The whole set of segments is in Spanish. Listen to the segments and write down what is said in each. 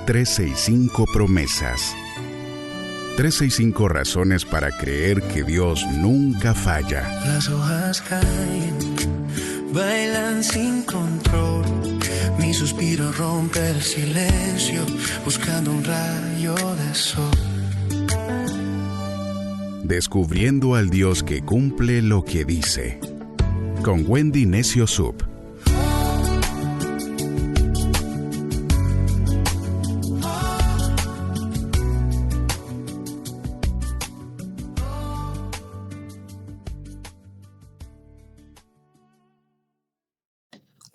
365 promesas. 365 razones para creer que Dios nunca falla. Las hojas caen, bailan sin control. Mi suspiro rompe el silencio, buscando un rayo de sol. Descubriendo al Dios que cumple lo que dice. Con Wendy Necio Sub.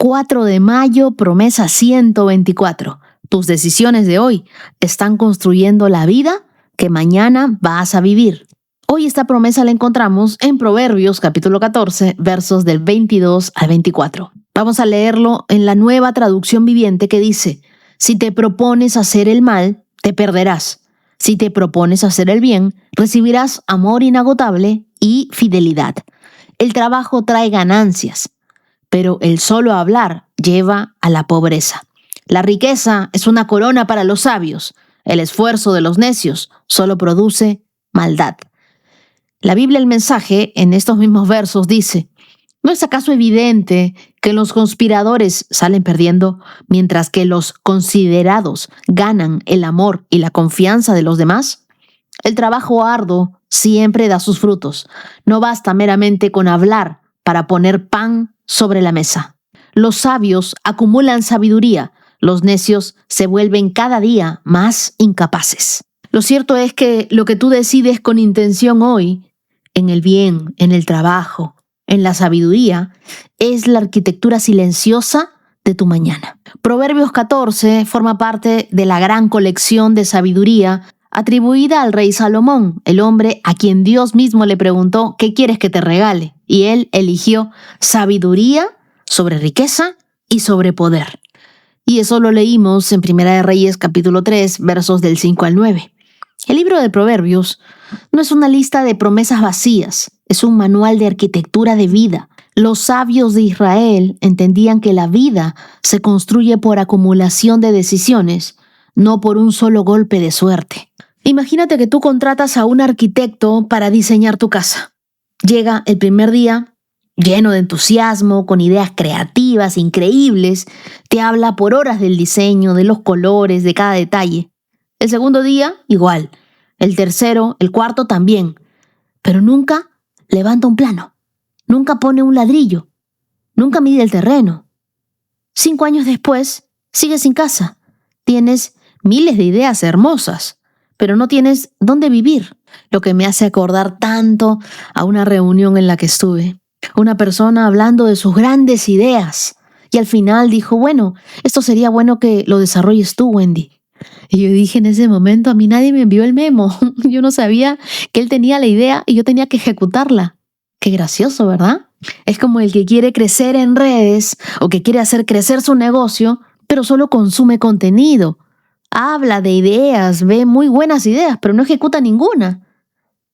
...4 de mayo, promesa 124. Tus decisiones de hoy están construyendo la vida que mañana vas a vivir. Hoy esta promesa la encontramos en Proverbios capítulo 14, versos del 22 al 24. Vamos a leerlo en la Nueva Traducción Viviente que dice: si te propones hacer el mal, te perderás. Si te propones hacer el bien, recibirás amor inagotable y fidelidad. El trabajo trae ganancias, pero el solo hablar lleva a la pobreza. La riqueza es una corona para los sabios. El esfuerzo de los necios solo produce maldad. La Biblia, el mensaje, en estos mismos versos dice: ¿no es acaso evidente que los conspiradores salen perdiendo mientras que los considerados ganan el amor y la confianza de los demás? El trabajo arduo siempre da sus frutos. No basta meramente con hablar para poner pan sobre la mesa. Los sabios acumulan sabiduría. Los necios se vuelven cada día más incapaces. Lo cierto es que lo que tú decides con intención hoy, en el bien, en el trabajo, en la sabiduría, es la arquitectura silenciosa de tu mañana. Proverbios 14 forma parte de la gran colección de sabiduría atribuida al rey Salomón, el hombre a quien Dios mismo le preguntó: ¿qué quieres que te regale? Y él eligió sabiduría sobre riqueza y sobre poder. Y eso lo leímos en Primera de Reyes capítulo 3, versos del 5 al 9. El libro de Proverbios no es una lista de promesas vacías, es un manual de arquitectura de vida. Los sabios de Israel entendían que la vida se construye por acumulación de decisiones, no por un solo golpe de suerte. Imagínate que tú contratas a un arquitecto para diseñar tu casa. Llega el primer día lleno de entusiasmo, con ideas creativas, increíbles, te habla por horas del diseño, de los colores, de cada detalle. El segundo día, igual. El tercero, el cuarto también. Pero nunca levanta un plano. Nunca pone un ladrillo. Nunca mide el terreno. 5 años después, sigues sin casa. Tienes miles de ideas hermosas, pero no tienes dónde vivir. Lo que me hace acordar tanto a una reunión en la que estuve. Una persona hablando de sus grandes ideas. Y al final dijo: bueno, esto sería bueno que lo desarrolles tú, Wendy. Y yo dije en ese momento: a mí nadie me envió el memo. Yo no sabía que él tenía la idea y yo tenía que ejecutarla. Qué gracioso, ¿verdad? Es como el que quiere crecer en redes o que quiere hacer crecer su negocio, pero solo consume contenido. Habla de ideas, ve muy buenas ideas, pero no ejecuta ninguna.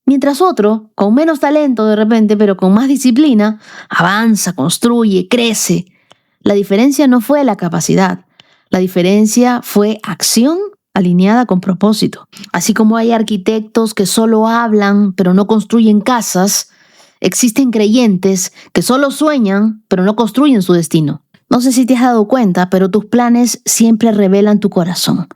Mientras otro, con menos talento de repente, pero con más disciplina, avanza, construye, crece. La diferencia no fue la capacidad. La diferencia fue acción alineada con propósito. Así como hay arquitectos que solo hablan, pero no construyen casas, existen creyentes que solo sueñan, pero no construyen su destino. No sé si te has dado cuenta, pero tus planes siempre revelan tu corazón.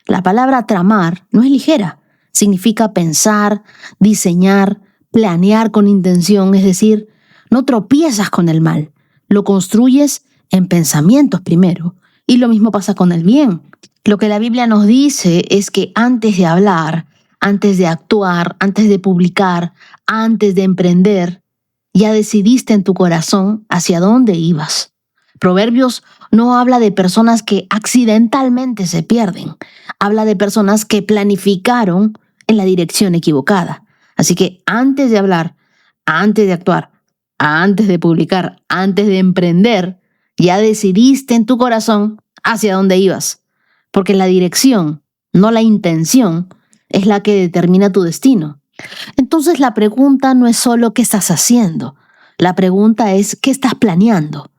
La palabra tramar no es ligera. Significa pensar, diseñar, planear con intención, es decir, no tropiezas con el mal, lo construyes en pensamientos primero. Y lo mismo pasa con el bien. Lo que la Biblia nos dice es que antes de hablar, antes de actuar, antes de publicar, antes de emprender, ya decidiste en tu corazón hacia dónde ibas. Proverbios no habla de personas que accidentalmente se pierden. Habla de personas que planificaron en la dirección equivocada. Así que antes de hablar, antes de actuar, antes de publicar, antes de emprender, ya decidiste en tu corazón hacia dónde ibas. Porque la dirección, no la intención, es la que determina tu destino. Entonces la pregunta no es solo qué estás haciendo. La pregunta es qué estás planeando.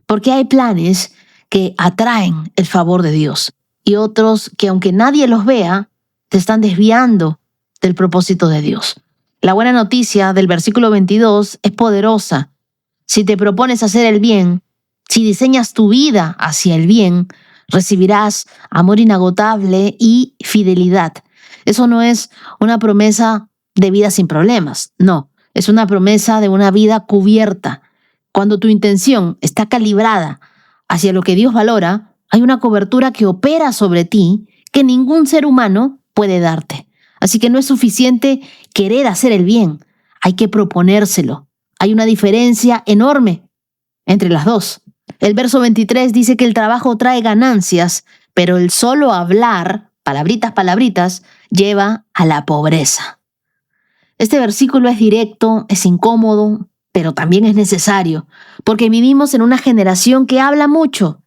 Porque hay planes que atraen el favor de Dios. y otros que aunque nadie los vea, te están desviando del propósito de Dios. La buena noticia del versículo 22 es poderosa. Si te propones hacer el bien, si diseñas tu vida hacia el bien, recibirás amor inagotable y fidelidad. Eso no es una promesa de vida sin problemas, no, es una promesa de una vida cubierta. Cuando tu intención está calibrada hacia lo que Dios valora, hay una cobertura que opera sobre ti que ningún ser humano puede darte. Así que no es suficiente querer hacer el bien, hay que proponérselo. Hay una diferencia enorme entre las dos. El verso 23 dice que el trabajo trae ganancias, pero el solo hablar, palabritas, lleva a la pobreza. Este versículo es directo, es incómodo, pero también es necesario, porque vivimos en una generación que habla mucho.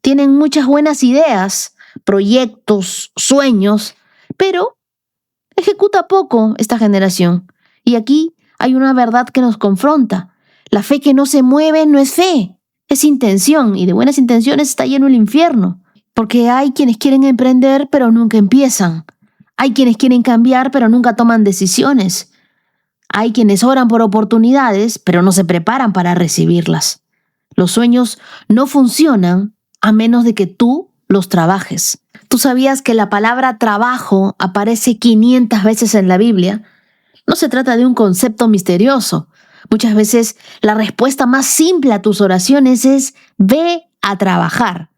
Tienen muchas buenas ideas, proyectos, sueños, pero ejecuta poco esta generación. Y aquí hay una verdad que nos confronta. La fe que no se mueve no es fe, es intención, y de buenas intenciones está lleno el infierno. Porque hay quienes quieren emprender pero nunca empiezan. Hay quienes quieren cambiar pero nunca toman decisiones. Hay quienes oran por oportunidades pero no se preparan para recibirlas. Los sueños no funcionan a menos de que tú los trabajes. ¿Tú sabías que la palabra trabajo aparece 500 veces en la Biblia? No se trata de un concepto misterioso. Muchas veces la respuesta más simple a tus oraciones es ve a trabajar.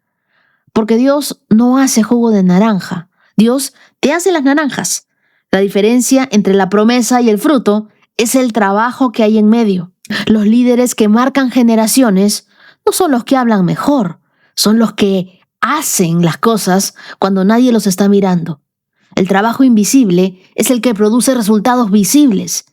Porque Dios no hace jugo de naranja. Dios te hace las naranjas. La diferencia entre la promesa y el fruto es el trabajo que hay en medio. Los líderes que marcan generaciones no son los que hablan mejor, son los que hacen las cosas cuando nadie los está mirando. El trabajo invisible es el que produce resultados visibles.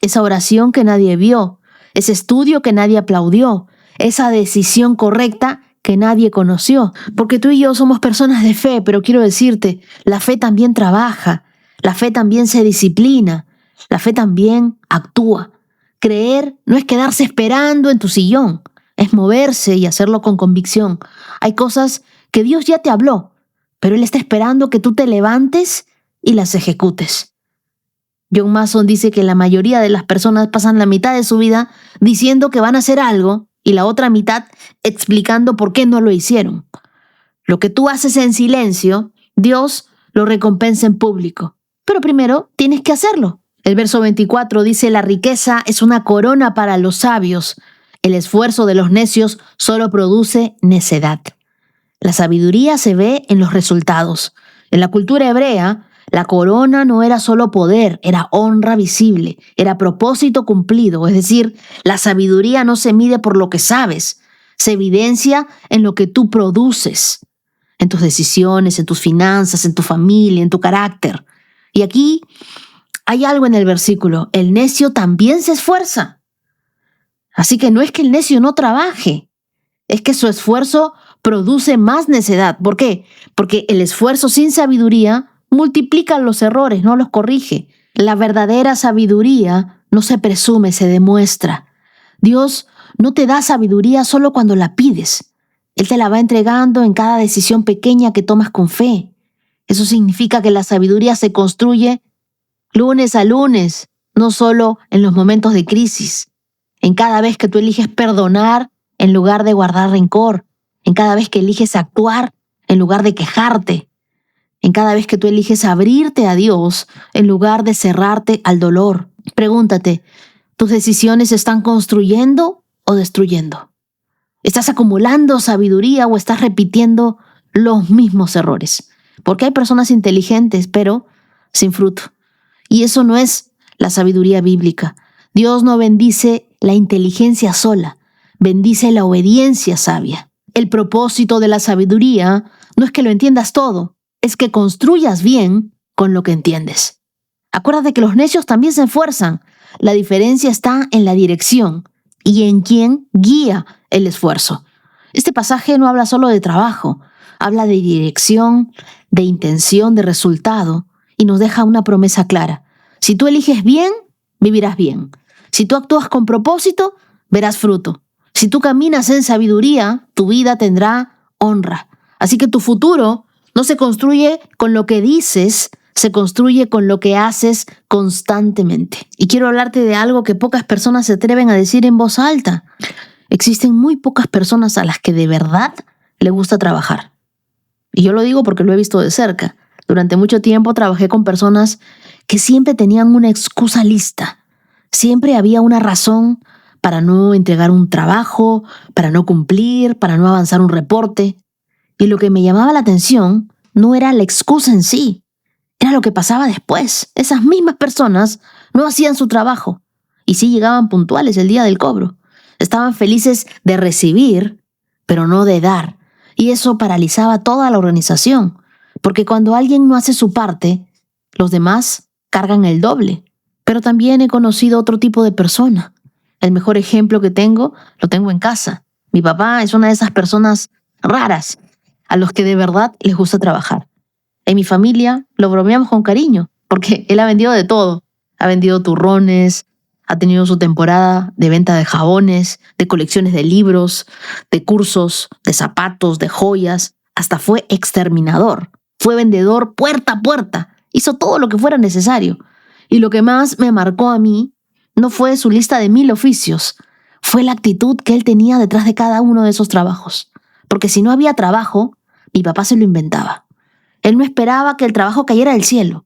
Esa oración que nadie vio, ese estudio que nadie aplaudió, esa decisión correcta que nadie conoció. Porque tú y yo somos personas de fe, pero quiero decirte, la fe también trabaja, la fe también se disciplina, la fe también actúa. Creer no es quedarse esperando en tu sillón, es moverse y hacerlo con convicción. Hay cosas que Dios ya te habló, pero Él está esperando que tú te levantes y las ejecutes. John Mason dice que la mayoría de las personas pasan la mitad de su vida diciendo que van a hacer algo y la otra mitad explicando por qué no lo hicieron. Lo que tú haces en silencio, Dios lo recompensa en público. Pero primero tienes que hacerlo. El verso 24 dice, la riqueza es una corona para los sabios. El esfuerzo de los necios solo produce necedad. La sabiduría se ve en los resultados. En la cultura hebrea, la corona no era solo poder, era honra visible, era propósito cumplido. Es decir, la sabiduría no se mide por lo que sabes, se evidencia en lo que tú produces, en tus decisiones, en tus finanzas, en tu familia, en tu carácter. Y aquí hay algo en el versículo, el necio también se esfuerza. Así que no es que el necio no trabaje, es que su esfuerzo produce más necedad. ¿Por qué? Porque el esfuerzo sin sabiduría multiplica los errores, no los corrige. La verdadera sabiduría no se presume, se demuestra. Dios no te da sabiduría solo cuando la pides. Él te la va entregando en cada decisión pequeña que tomas con fe. Eso significa que la sabiduría se construye lunes a lunes, no solo en los momentos de crisis. En cada vez que tú eliges perdonar en lugar de guardar rencor. En cada vez que eliges actuar en lugar de quejarte. En cada vez que tú eliges abrirte a Dios en lugar de cerrarte al dolor. Pregúntate, ¿tus decisiones están construyendo o destruyendo? ¿Estás acumulando sabiduría o estás repitiendo los mismos errores? Porque hay personas inteligentes, pero sin fruto. Y eso no es la sabiduría bíblica. Dios no bendice la inteligencia sola, bendice la obediencia sabia. El propósito de la sabiduría no es que lo entiendas todo, es que construyas bien con lo que entiendes. Acuérdate que los necios también se esfuerzan. La diferencia está en la dirección y en quién guía el esfuerzo. Este pasaje no habla solo de trabajo, habla de dirección, de intención, de resultado y nos deja una promesa clara. Si tú eliges bien, vivirás bien. Si tú actúas con propósito, verás fruto. Si tú caminas en sabiduría, tu vida tendrá honra. Así que tu futuro No se construye con lo que dices, se construye con lo que haces constantemente. Y quiero hablarte de algo que pocas personas se atreven a decir en voz alta. Existen muy pocas personas a las que de verdad le gusta trabajar. Y yo lo digo porque lo he visto de cerca. Durante mucho tiempo trabajé con personas que siempre tenían una excusa lista. Siempre había una razón para no entregar un trabajo, para no cumplir, para no avanzar un reporte. Y lo que me llamaba la atención no era la excusa en sí, era lo que pasaba después. Esas mismas personas no hacían su trabajo y sí llegaban puntuales el día del cobro. Estaban felices de recibir, pero no de dar. Y eso paralizaba toda la organización, porque cuando alguien no hace su parte, los demás cargan el doble. Pero también he conocido otro tipo de persona. El mejor ejemplo que tengo, lo tengo en casa. Mi papá es una de esas personas raras a los que de verdad les gusta trabajar. En mi familia lo bromeamos con cariño, porque él ha vendido de todo. Ha vendido turrones, ha tenido su temporada de venta de jabones, de colecciones de libros, de cursos, de zapatos, de joyas. Hasta fue exterminador. Fue vendedor puerta a puerta. Hizo todo lo que fuera necesario. Y lo que más me marcó a mí no fue su lista de 1000 oficios, fue la actitud que él tenía detrás de cada uno de esos trabajos. Porque si no había trabajo, mi papá se lo inventaba. Él no esperaba que el trabajo cayera del cielo.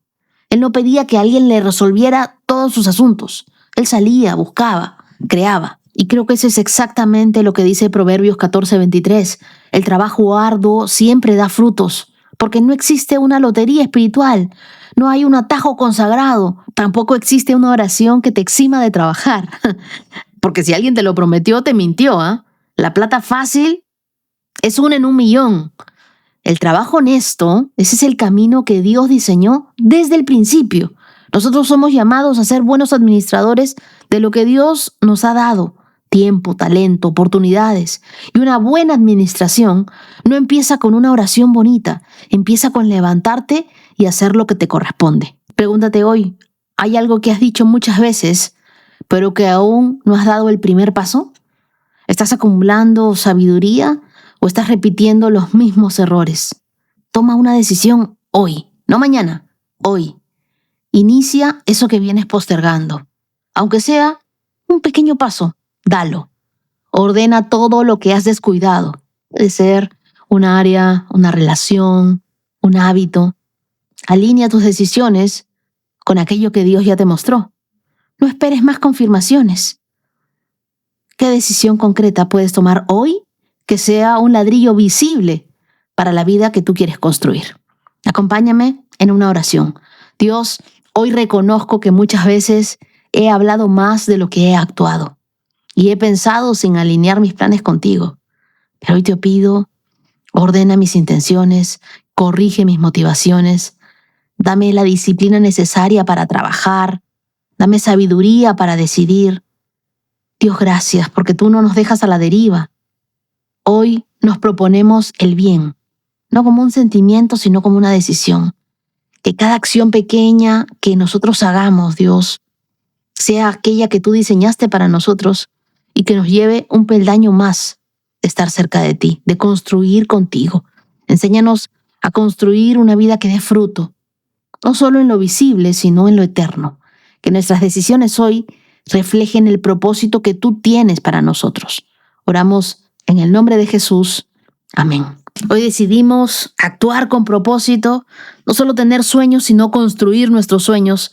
Él no pedía que alguien le resolviera todos sus asuntos. Él salía, buscaba, creaba. Y creo que eso es exactamente lo que dice Proverbios 14:23. El trabajo arduo siempre da frutos, porque no existe una lotería espiritual. No hay un atajo consagrado. Tampoco existe una oración que te exima de trabajar. Porque si alguien te lo prometió, te mintió, ¿eh? La plata fácil es 1 en 1.000.000. El trabajo honesto, ese es el camino que Dios diseñó desde el principio. Nosotros somos llamados a ser buenos administradores de lo que Dios nos ha dado. Tiempo, talento, oportunidades. Y una buena administración no empieza con una oración bonita, empieza con levantarte y hacer lo que te corresponde. Pregúntate hoy, ¿hay algo que has dicho muchas veces, pero que aún no has dado el primer paso? ¿Estás acumulando sabiduría o estás repitiendo los mismos errores? Toma una decisión hoy, no mañana, hoy. Inicia eso que vienes postergando. Aunque sea un pequeño paso, dalo. Ordena todo lo que has descuidado. Puede ser un área, una relación, un hábito. Alinea tus decisiones con aquello que Dios ya te mostró. No esperes más confirmaciones. ¿Qué decisión concreta puedes tomar hoy que sea un ladrillo visible para la vida que tú quieres construir? Acompáñame en una oración. Dios, hoy reconozco que muchas veces he hablado más de lo que he actuado y he pensado sin alinear mis planes contigo. Pero hoy te pido, ordena mis intenciones, corrige mis motivaciones, dame la disciplina necesaria para trabajar, dame sabiduría para decidir. Dios, gracias porque tú no nos dejas a la deriva. Hoy nos proponemos el bien, no como un sentimiento, sino como una decisión. Que cada acción pequeña que nosotros hagamos, Dios, sea aquella que tú diseñaste para nosotros y que nos lleve un peldaño más de estar cerca de ti, de construir contigo. Enséñanos a construir una vida que dé fruto, no solo en lo visible, sino en lo eterno. Que nuestras decisiones hoy reflejen el propósito que tú tienes para nosotros. Oramos en el nombre de Jesús. Amén. Hoy decidimos actuar con propósito, no solo tener sueños, sino construir nuestros sueños,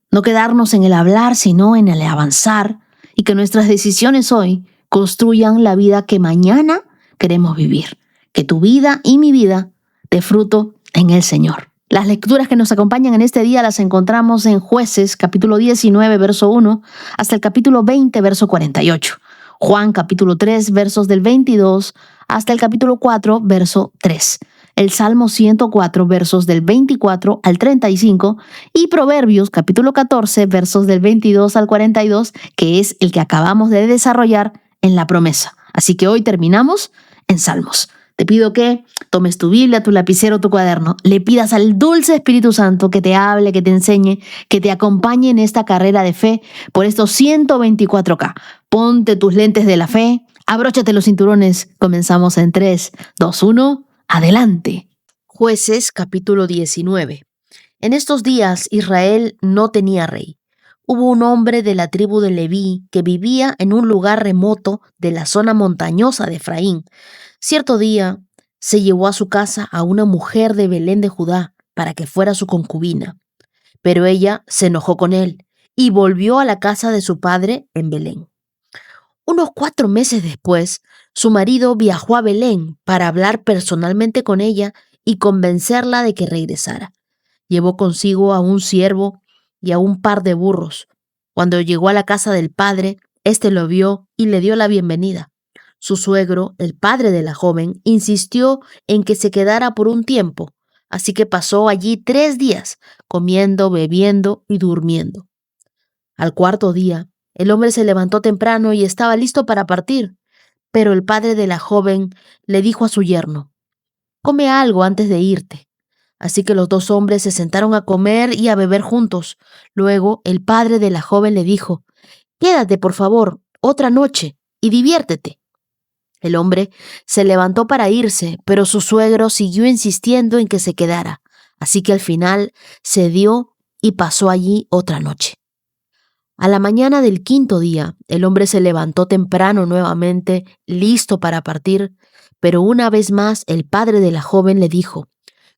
no quedarnos en el hablar, sino en el avanzar, y que nuestras decisiones hoy construyan la vida que mañana queremos vivir. Que tu vida y mi vida dé fruto en el Señor. Las lecturas que nos acompañan en este día las encontramos en Jueces, capítulo 19, verso 1, hasta el capítulo 20, verso 48. Juan, capítulo 3, versos del 22 hasta el capítulo 4, verso 3. El Salmo 104, versos del 24 al 35, y Proverbios, capítulo 14, versos del 22 al 42, que es el que acabamos de desarrollar en la promesa. Así que hoy terminamos en Salmos. Te pido que tomes tu Biblia, tu lapicero, tu cuaderno, le pidas al dulce Espíritu Santo que te hable, que te enseñe, que te acompañe en esta carrera de fe por estos 124K. Ponte tus lentes de la fe, abróchate los cinturones. Comenzamos en 3, 2, 1, adelante. Jueces capítulo 19. En estos días Israel no tenía rey. Hubo un hombre de la tribu de Leví que vivía en un lugar remoto de la zona montañosa de Efraín. Cierto día se llevó a su casa a una mujer de Belén de Judá para que fuera su concubina. Pero ella se enojó con él y volvió a la casa de su padre en Belén. Unos 4 meses después, su marido viajó a Belén para hablar personalmente con ella y convencerla de que regresara. Llevó consigo a un siervo y a un par de burros. Cuando llegó a la casa del padre, éste lo vio y le dio la bienvenida. Su suegro, el padre de la joven, insistió en que se quedara por un tiempo, así que pasó allí 3 días, comiendo, bebiendo y durmiendo. Al 4.º día, el hombre se levantó temprano y estaba listo para partir, pero el padre de la joven le dijo a su yerno: «Come algo antes de irte». Así que los 2 hombres se sentaron a comer y a beber juntos. Luego el padre de la joven le dijo: «Quédate, por favor, otra noche y diviértete». El hombre se levantó para irse, pero su suegro siguió insistiendo en que se quedara. Así que al final cedió y pasó allí otra noche. A la mañana del 5.º día, el hombre se levantó temprano nuevamente, listo para partir, pero una vez más el padre de la joven le dijo: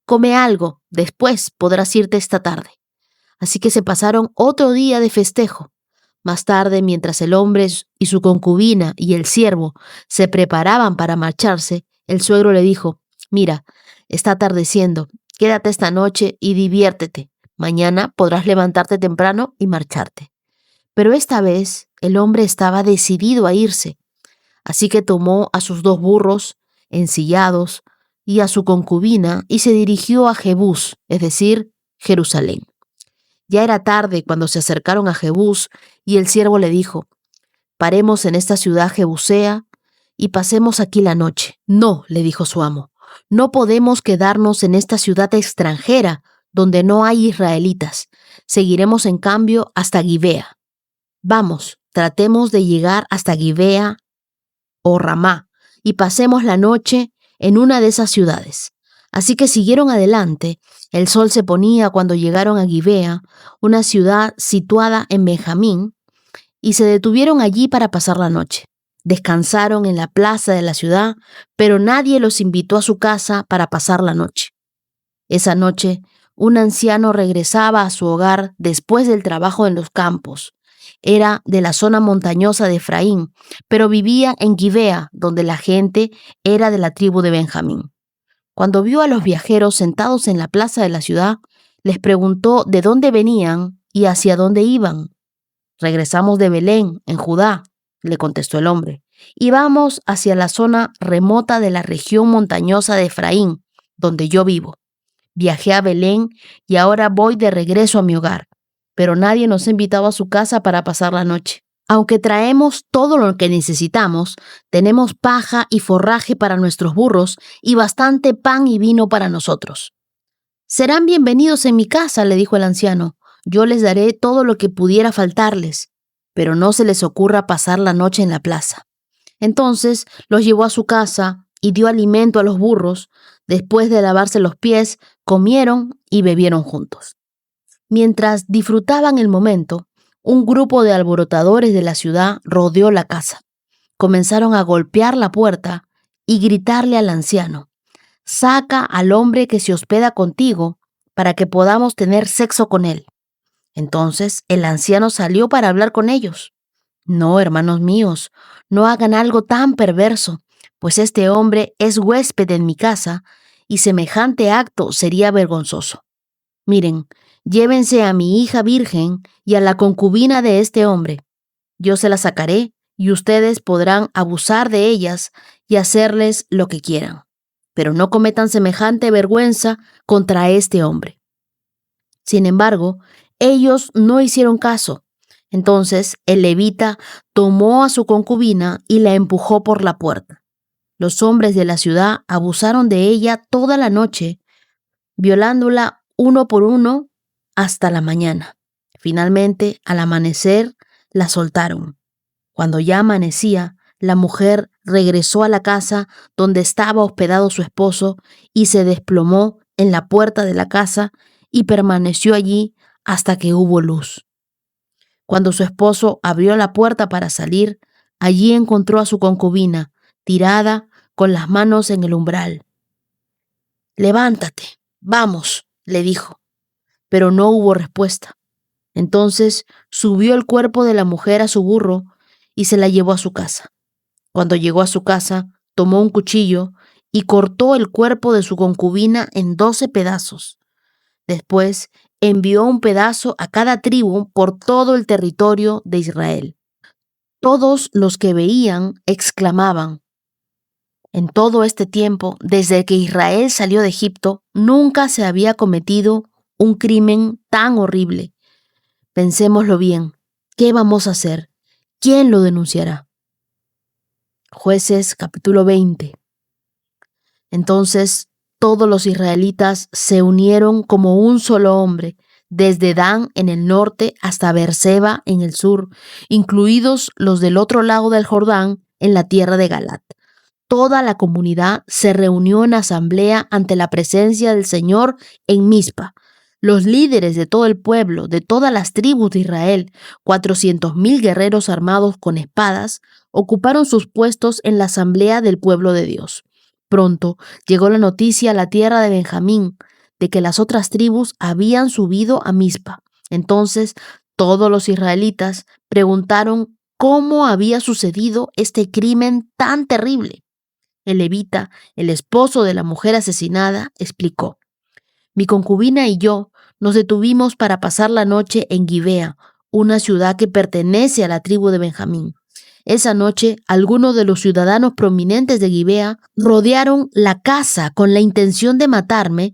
«Come algo, después podrás irte esta tarde». Así que se pasaron otro día de festejo. Más tarde, mientras el hombre y su concubina y el siervo se preparaban para marcharse, el suegro le dijo: «Mira, está atardeciendo, quédate esta noche y diviértete. Mañana podrás levantarte temprano y marcharte». Pero esta vez el hombre estaba decidido a irse, así que tomó a sus 2 burros ensillados y a su concubina y se dirigió a Jebús, es decir, Jerusalén. Ya era tarde cuando se acercaron a Jebús y el siervo le dijo: «Paremos en esta ciudad jebusea y pasemos aquí la noche». «No», le dijo su amo, «no podemos quedarnos en esta ciudad extranjera donde no hay israelitas. Seguiremos en cambio hasta Gibea. Vamos, tratemos de llegar hasta Gibea o Ramá y pasemos la noche en una de esas ciudades». Así que siguieron adelante. El sol se ponía cuando llegaron a Gibea, una ciudad situada en Benjamín, y se detuvieron allí para pasar la noche. Descansaron en la plaza de la ciudad, pero nadie los invitó a su casa para pasar la noche. Esa noche, un anciano regresaba a su hogar después del trabajo en los campos. Era de la zona montañosa de Efraín, pero vivía en Gibea, donde la gente era de la tribu de Benjamín. Cuando vio a los viajeros sentados en la plaza de la ciudad, les preguntó de dónde venían y hacia dónde iban. «Regresamos de Belén, en Judá», le contestó el hombre, «y vamos hacia la zona remota de la región montañosa de Efraín, donde yo vivo. Viajé a Belén y ahora voy de regreso a mi hogar, pero nadie nos ha invitado a su casa para pasar la noche. Aunque traemos todo lo que necesitamos, tenemos paja y forraje para nuestros burros y bastante pan y vino para nosotros». «Serán bienvenidos en mi casa», le dijo el anciano. «Yo les daré todo lo que pudiera faltarles, pero no se les ocurra pasar la noche en la plaza». Entonces los llevó a su casa y dio alimento a los burros. Después de lavarse los pies, comieron y bebieron juntos. Mientras disfrutaban el momento, un grupo de alborotadores de la ciudad rodeó la casa. Comenzaron a golpear la puerta y gritarle al anciano: «Saca al hombre que se hospeda contigo para que podamos tener sexo con él». Entonces el anciano salió para hablar con ellos. «No, hermanos míos, no hagan algo tan perverso, pues este hombre es huésped en mi casa y semejante acto sería vergonzoso. Miren, llévense a mi hija virgen y a la concubina de este hombre. Yo se las sacaré y ustedes podrán abusar de ellas y hacerles lo que quieran. Pero no cometan semejante vergüenza contra este hombre». Sin embargo, ellos no hicieron caso. Entonces el levita tomó a su concubina y la empujó por la puerta. Los hombres de la ciudad abusaron de ella toda la noche, violándola uno por uno hasta la mañana. Finalmente, al amanecer, la soltaron. Cuando ya amanecía, la mujer regresó a la casa donde estaba hospedado su esposo y se desplomó en la puerta de la casa y permaneció allí hasta que hubo luz. Cuando su esposo abrió la puerta para salir, allí encontró a su concubina, tirada con las manos en el umbral. «Levántate, vamos», le dijo, pero no hubo respuesta. Entonces subió el cuerpo de la mujer a su burro y se la llevó a su casa. Cuando llegó a su casa, tomó un cuchillo y cortó el cuerpo de su concubina en 12 pedazos. Después envió un pedazo a cada tribu por todo el territorio de Israel. Todos los que veían exclamaban: «En todo este tiempo, desde que Israel salió de Egipto, nunca se había cometido un crimen tan horrible. Pensémoslo bien. ¿Qué vamos a hacer? ¿Quién lo denunciará?». Jueces capítulo 20. Entonces todos los israelitas se unieron como un solo hombre, desde Dan en el norte hasta Beerseba en el sur, incluidos los del otro lado del Jordán, en la tierra de Galaad. Toda la comunidad se reunió en asamblea ante la presencia del Señor en Mizpa. Los líderes de todo el pueblo, de todas las tribus de Israel, 400,000 guerreros armados con espadas, ocuparon sus puestos en la asamblea del pueblo de Dios. Pronto llegó la noticia a la tierra de Benjamín de que las otras tribus habían subido a Mizpa. Entonces todos los israelitas preguntaron cómo había sucedido este crimen tan terrible. El levita, el esposo de la mujer asesinada, explicó: «Mi concubina y yo nos detuvimos para pasar la noche en Gibea, una ciudad que pertenece a la tribu de Benjamín. Esa noche, algunos de los ciudadanos prominentes de Gibea rodearon la casa con la intención de matarme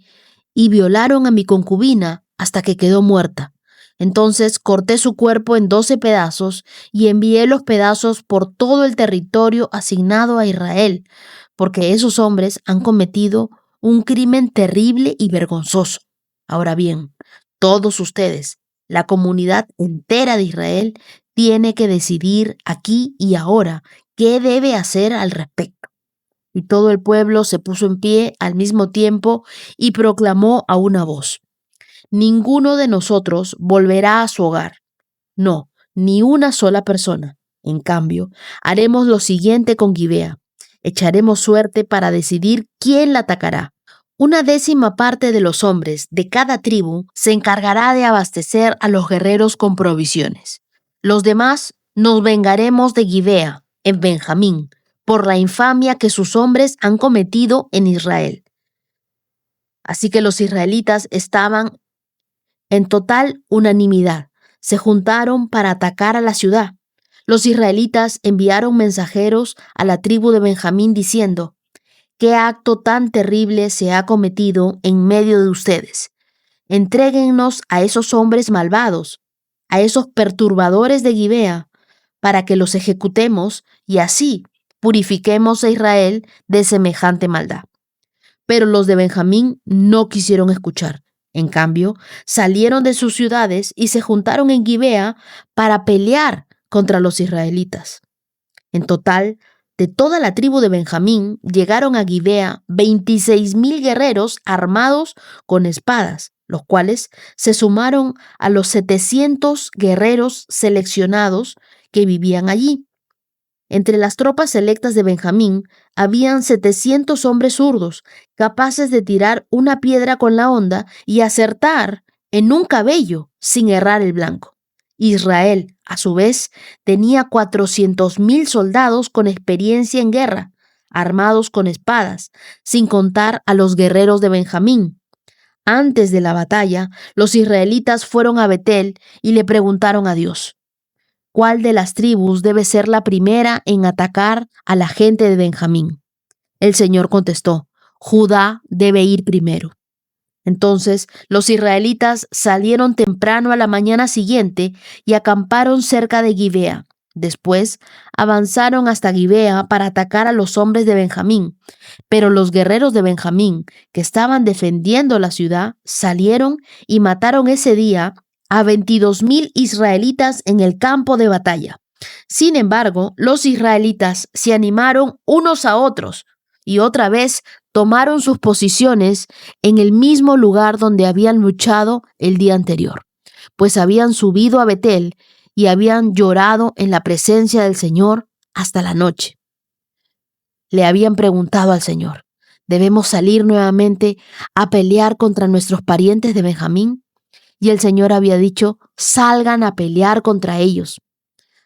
y violaron a mi concubina hasta que quedó muerta. Entonces corté su cuerpo en 12 pedazos y envié los pedazos por todo el territorio asignado a Israel, porque esos hombres han cometido un crimen terrible y vergonzoso. Ahora bien, todos ustedes, la comunidad entera de Israel, tiene que decidir aquí y ahora qué debe hacer al respecto». Y todo el pueblo se puso en pie al mismo tiempo y proclamó a una voz: «Ninguno de nosotros volverá a su hogar. No, ni una sola persona. En cambio, haremos lo siguiente con Gibea. Echaremos suerte para decidir quién la atacará. Una 10ª parte de los hombres de cada tribu se encargará de abastecer a los guerreros con provisiones. Los demás nos vengaremos de Gibea, en Benjamín, por la infamia que sus hombres han cometido en Israel». Así que los israelitas estaban en total unanimidad. Se juntaron para atacar a la ciudad. Los israelitas enviaron mensajeros a la tribu de Benjamín diciendo: «¿Qué acto tan terrible se ha cometido en medio de ustedes? Entréguennos a esos hombres malvados, a esos perturbadores de Gibea, para que los ejecutemos y así purifiquemos a Israel de semejante maldad». Pero los de Benjamín no quisieron escuchar. En cambio, salieron de sus ciudades y se juntaron en Gibea para pelear contra los israelitas. En total, de toda la tribu de Benjamín llegaron a Gibea 26,000 guerreros armados con espadas, los cuales se sumaron a los 700 guerreros seleccionados que vivían allí. Entre las tropas selectas de Benjamín habían 700 hombres zurdos, capaces de tirar una piedra con la honda y acertar en un cabello sin errar el blanco. Israel, a su vez, tenía 400,000 soldados con experiencia en guerra, armados con espadas, sin contar a los guerreros de Benjamín. Antes de la batalla, los israelitas fueron a Betel y le preguntaron a Dios: «¿Cuál de las tribus debe ser la primera en atacar a la gente de Benjamín?». El Señor contestó: «Judá debe ir primero». Entonces los israelitas salieron temprano a la mañana siguiente y acamparon cerca de Gibea. Después avanzaron hasta Gibea para atacar a los hombres de Benjamín. Pero los guerreros de Benjamín, que estaban defendiendo la ciudad, salieron y mataron ese día a 22,000 israelitas en el campo de batalla. Sin embargo, los israelitas se animaron unos a otros y otra vez tomaron sus posiciones en el mismo lugar donde habían luchado el día anterior, pues habían subido a Betel y habían llorado en la presencia del Señor hasta la noche. Le habían preguntado al Señor: ¿debemos salir nuevamente a pelear contra nuestros parientes de Benjamín? Y el Señor había dicho: salgan a pelear contra ellos.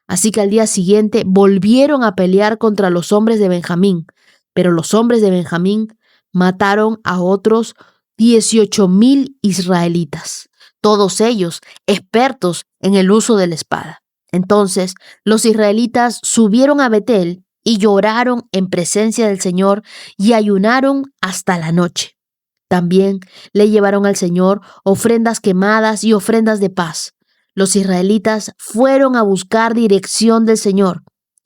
Así que al día siguiente volvieron a pelear contra los hombres de Benjamín, pero los hombres de Benjamín mataron a otros 18,000 israelitas, todos ellos expertos en el uso de la espada. Entonces los israelitas subieron a Betel y lloraron en presencia del Señor y ayunaron hasta la noche. También le llevaron al Señor ofrendas quemadas y ofrendas de paz. Los israelitas fueron a buscar dirección del Señor.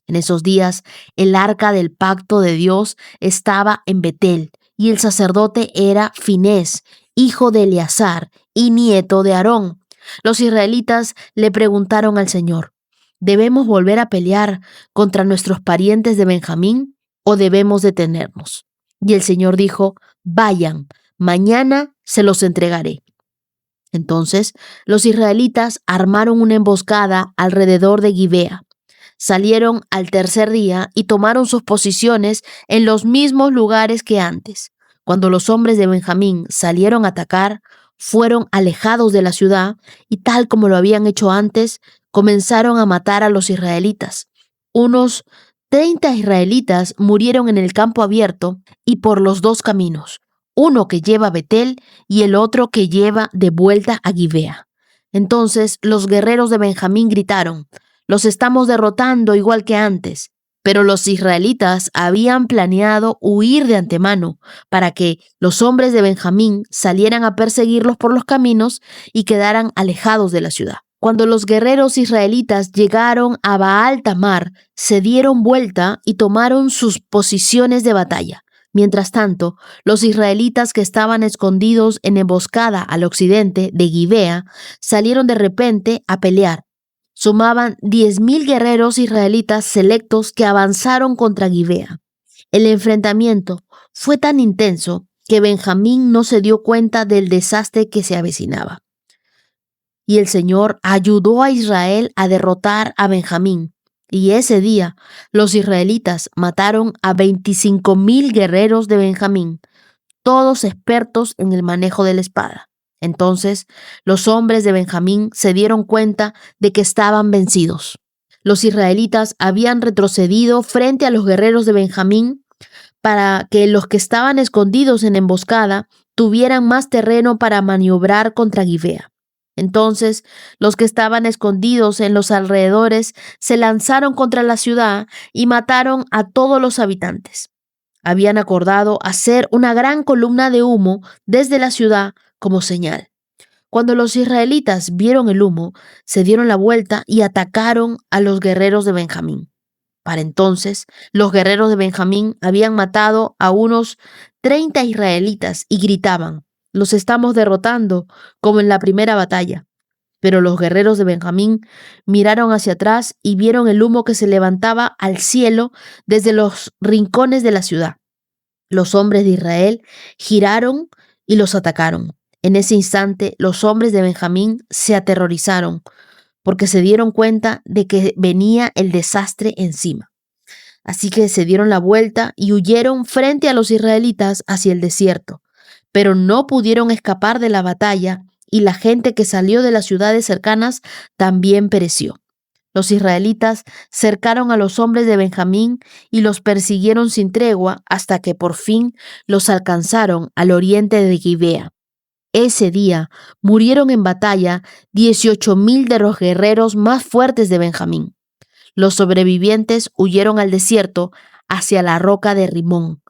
En esos días, el arca del pacto de Dios estaba en Betel, y el sacerdote era Finés, hijo de Eleazar y nieto de Aarón. Los israelitas le preguntaron al Señor: ¿debemos volver a pelear contra nuestros parientes de Benjamín o debemos detenernos? Y el Señor dijo: vayan, mañana se los entregaré. Entonces los israelitas armaron una emboscada alrededor de Gibea. Salieron al tercer día y tomaron sus posiciones en los mismos lugares que antes. Cuando los hombres de Benjamín salieron a atacar, fueron alejados de la ciudad y, tal como lo habían hecho antes, comenzaron a matar a los israelitas. Unos 30 israelitas murieron en el campo abierto y por los dos caminos, uno que lleva a Betel y el otro que lleva de vuelta a Gibea. Entonces los guerreros de Benjamín gritaron: los estamos derrotando igual que antes. Pero los israelitas habían planeado huir de antemano para que los hombres de Benjamín salieran a perseguirlos por los caminos y quedaran alejados de la ciudad. Cuando los guerreros israelitas llegaron a Baal Tamar, se dieron vuelta y tomaron sus posiciones de batalla. Mientras tanto, los israelitas que estaban escondidos en emboscada al occidente de Gibea salieron de repente a pelear. Sumaban 10,000 guerreros israelitas selectos que avanzaron contra Gibea. El enfrentamiento fue tan intenso que Benjamín no se dio cuenta del desastre que se avecinaba. Y el Señor ayudó a Israel a derrotar a Benjamín. Y ese día los israelitas mataron a 25,000 guerreros de Benjamín, todos expertos en el manejo de la espada. Entonces los hombres de Benjamín se dieron cuenta de que estaban vencidos. Los israelitas habían retrocedido frente a los guerreros de Benjamín para que los que estaban escondidos en emboscada tuvieran más terreno para maniobrar contra Gibea. Entonces los que estaban escondidos en los alrededores se lanzaron contra la ciudad y mataron a todos los habitantes. Habían acordado hacer una gran columna de humo desde la ciudad como señal. Cuando los israelitas vieron el humo, se dieron la vuelta y atacaron a los guerreros de Benjamín. Para entonces, los guerreros de Benjamín habían matado a unos 30 israelitas y gritaban: los estamos derrotando, como en la primera batalla. Pero los guerreros de Benjamín miraron hacia atrás y vieron el humo que se levantaba al cielo desde los rincones de la ciudad. Los hombres de Israel giraron y los atacaron. En ese instante, los hombres de Benjamín se aterrorizaron porque se dieron cuenta de que venía el desastre encima. Así que se dieron la vuelta y huyeron frente a los israelitas hacia el desierto, pero no pudieron escapar de la batalla y la gente que salió de las ciudades cercanas también pereció. Los israelitas cercaron a los hombres de Benjamín y los persiguieron sin tregua hasta que por fin los alcanzaron al oriente de Gibea. Ese día murieron en batalla 18,000 de los guerreros más fuertes de Benjamín. Los sobrevivientes huyeron al desierto hacia la roca de Rimón,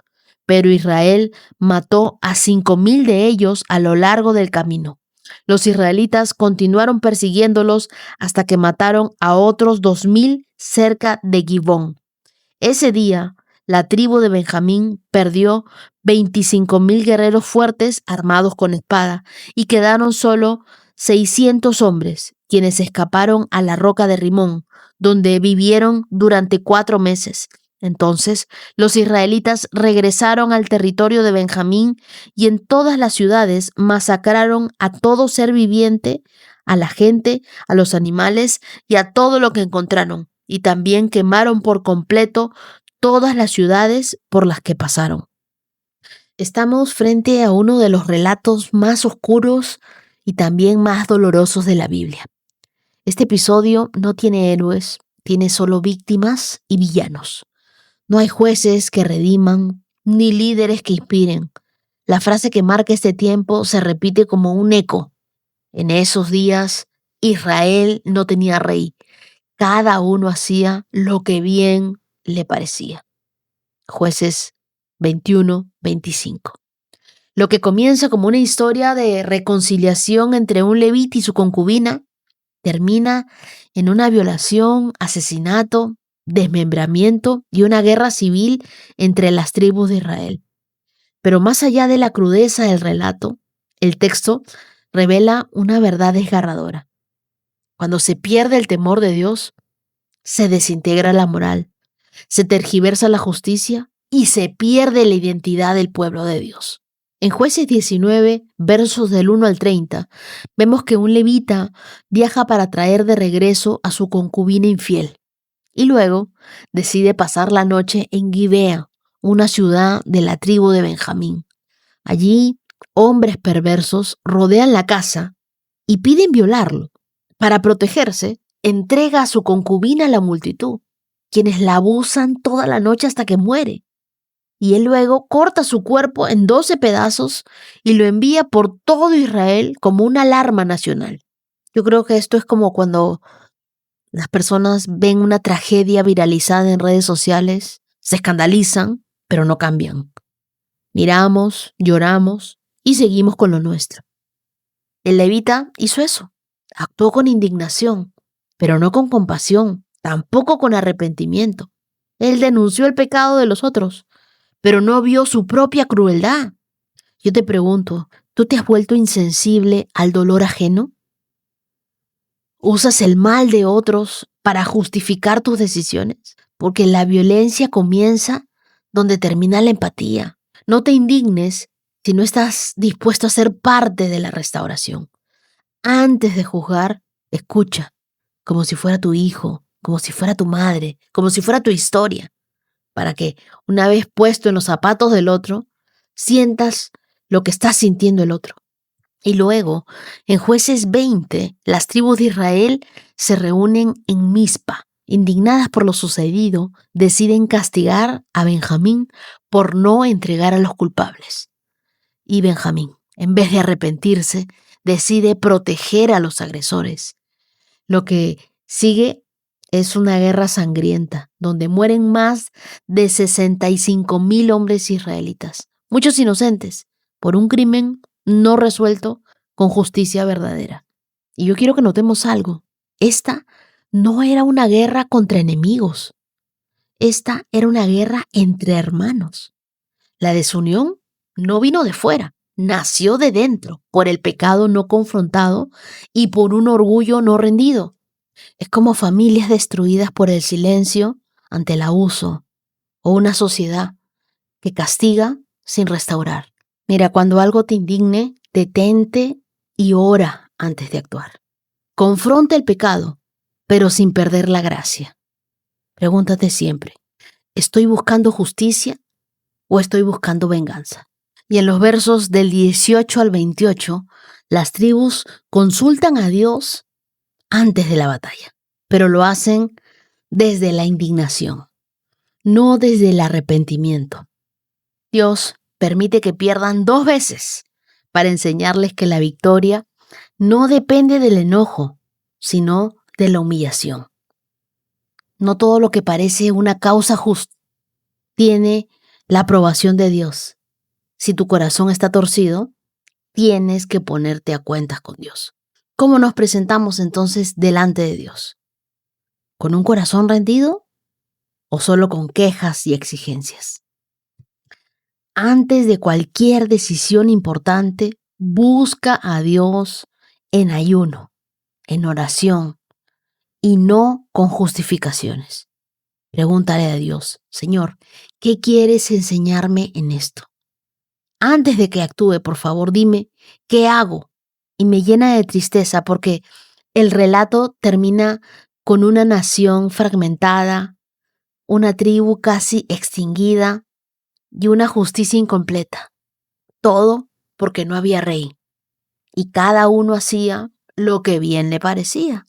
pero Israel mató a 5,000 de ellos a lo largo del camino. Los israelitas continuaron persiguiéndolos hasta que mataron a otros 2,000 cerca de Gibón. Ese día, la tribu de Benjamín perdió 25,000 guerreros fuertes armados con espada y quedaron solo 600 hombres, quienes escaparon a la roca de Rimón, donde vivieron durante 4 meses. Entonces los israelitas regresaron al territorio de Benjamín y en todas las ciudades masacraron a todo ser viviente, a la gente, a los animales y a todo lo que encontraron. Y también quemaron por completo todas las ciudades por las que pasaron. Estamos frente a uno de los relatos más oscuros y también más dolorosos de la Biblia. Este episodio no tiene héroes, tiene solo víctimas y villanos. No hay jueces que rediman, ni líderes que inspiren. La frase que marca este tiempo se repite como un eco. En esos días, Israel no tenía rey. Cada uno hacía lo que bien le parecía. Jueces 21-25. Lo que comienza como una historia de reconciliación entre un levita y su concubina, termina en una violación, asesinato, desmembramiento y una guerra civil entre las tribus de Israel. Pero más allá de la crudeza del relato, el texto revela una verdad desgarradora. Cuando se pierde el temor de Dios, se desintegra la moral, se tergiversa la justicia y se pierde la identidad del pueblo de Dios. En Jueces 19, versos del 1 al 30, vemos que un levita viaja para traer de regreso a su concubina infiel y luego decide pasar la noche en Gibea, una ciudad de la tribu de Benjamín. Allí, hombres perversos rodean la casa y piden violarlo. Para protegerse, entrega a su concubina a la multitud, quienes la abusan toda la noche hasta que muere. Y él luego corta su cuerpo en 12 pedazos y lo envía por todo Israel como una alarma nacional. Yo creo que esto es como cuando las personas ven una tragedia viralizada en redes sociales, se escandalizan, pero no cambian. Miramos, lloramos y seguimos con lo nuestro. El levita hizo eso, actuó con indignación, pero no con compasión, tampoco con arrepentimiento. Él denunció el pecado de los otros, pero no vio su propia crueldad. Yo te pregunto, ¿tú te has vuelto insensible al dolor ajeno? ¿Usas el mal de otros para justificar tus decisiones? Porque la violencia comienza donde termina la empatía. No te indignes si no estás dispuesto a ser parte de la restauración. Antes de juzgar, escucha, como si fuera tu hijo, como si fuera tu madre, como si fuera tu historia, para que, una vez puesto en los zapatos del otro, sientas lo que está sintiendo el otro. Y luego, en Jueces 20, las tribus de Israel se reúnen en Mizpa. Indignadas por lo sucedido, deciden castigar a Benjamín por no entregar a los culpables. Y Benjamín, en vez de arrepentirse, decide proteger a los agresores. Lo que sigue es una guerra sangrienta, donde mueren más de 65,000 hombres israelitas, muchos inocentes, por un crimen no resuelto con justicia verdadera. Y yo quiero que notemos algo. Esta no era una guerra contra enemigos. Esta era una guerra entre hermanos. La desunión no vino de fuera, nació de dentro, por el pecado no confrontado y por un orgullo no rendido. Es como familias destruidas por el silencio ante el abuso o una sociedad que castiga sin restaurar. Mira, cuando algo te indigne, detente y ora antes de actuar. Confronta el pecado, pero sin perder la gracia. Pregúntate siempre, ¿estoy buscando justicia o estoy buscando venganza? Y en los versos del 18 al 28, las tribus consultan a Dios antes de la batalla, pero lo hacen desde la indignación, no desde el arrepentimiento. Dios permite que pierdan 2 veces para enseñarles que la victoria no depende del enojo, sino de la humillación. No todo lo que parece una causa justa tiene la aprobación de Dios. Si tu corazón está torcido, tienes que ponerte a cuentas con Dios. ¿Cómo nos presentamos entonces delante de Dios? ¿Con un corazón rendido o solo con quejas y exigencias? Antes de cualquier decisión importante, busca a Dios en ayuno, en oración y no con justificaciones. Pregúntale a Dios, Señor, ¿qué quieres enseñarme en esto? Antes de que actúe, por favor, dime, ¿qué hago? Y me llena de tristeza porque el relato termina con una nación fragmentada, una tribu casi extinguida y una justicia incompleta. Todo porque no había rey. Y cada uno hacía lo que bien le parecía.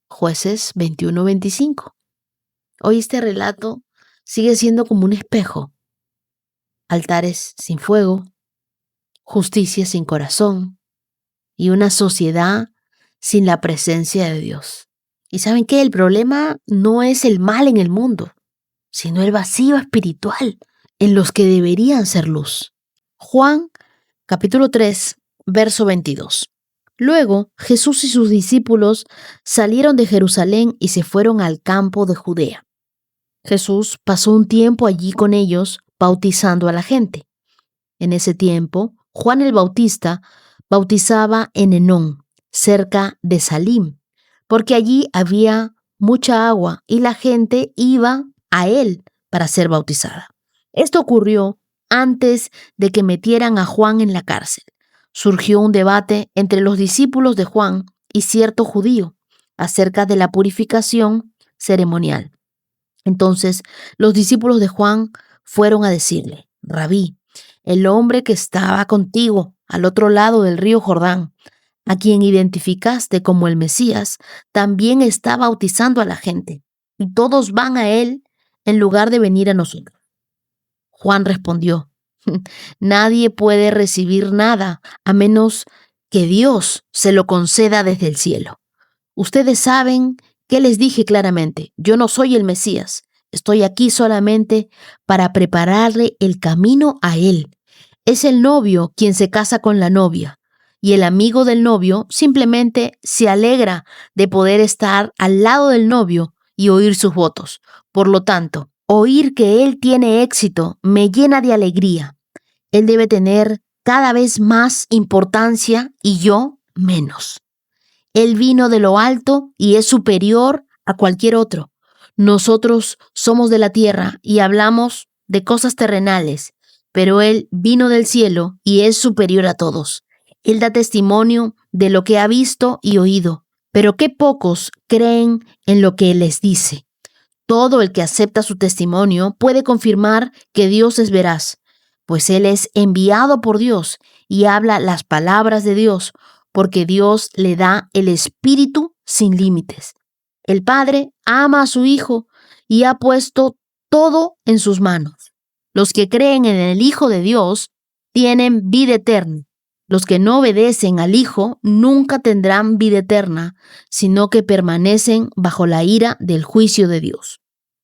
Jueces 21-25. Hoy este relato sigue siendo como un espejo. Altares sin fuego, justicia sin corazón y una sociedad sin la presencia de Dios. ¿Y saben qué? El problema no es el mal en el mundo, sino el vacío espiritual en los que deberían ser luz. Juan, capítulo 3, verso 22. Luego Jesús y sus discípulos salieron de Jerusalén y se fueron al campo de Judea. Jesús pasó un tiempo allí con ellos, bautizando a la gente. En ese tiempo, Juan el Bautista bautizaba en Enón, cerca de Salim, porque allí había mucha agua y la gente iba a él para ser bautizada. Esto ocurrió antes de que metieran a Juan en la cárcel. Surgió un debate entre los discípulos de Juan y cierto judío acerca de la purificación ceremonial. Entonces los discípulos de Juan fueron a decirle, Rabí, el hombre que estaba contigo al otro lado del río Jordán, a quien identificaste como el Mesías, también está bautizando a la gente, y todos van a él en lugar de venir a nosotros. Juan respondió, nadie puede recibir nada a menos que Dios se lo conceda desde el cielo. Ustedes saben que les dije claramente, yo no soy el Mesías, estoy aquí solamente para prepararle el camino a él. Es el novio quien se casa con la novia, y el amigo del novio simplemente se alegra de poder estar al lado del novio y oír sus votos. Por lo tanto, oír que él tiene éxito me llena de alegría. Él debe tener cada vez más importancia y yo menos. Él vino de lo alto y es superior a cualquier otro. Nosotros somos de la tierra y hablamos de cosas terrenales, pero Él vino del cielo y es superior a todos. Él da testimonio de lo que ha visto y oído, pero qué pocos creen en lo que Él les dice. Todo el que acepta su testimonio puede confirmar que Dios es veraz, pues Él es enviado por Dios y habla las palabras de Dios, porque Dios le da el Espíritu sin límites. El Padre ama a su Hijo y ha puesto todo en sus manos. Los que creen en el Hijo de Dios tienen vida eterna. Los que no obedecen al Hijo nunca tendrán vida eterna, sino que permanecen bajo la ira del juicio de Dios.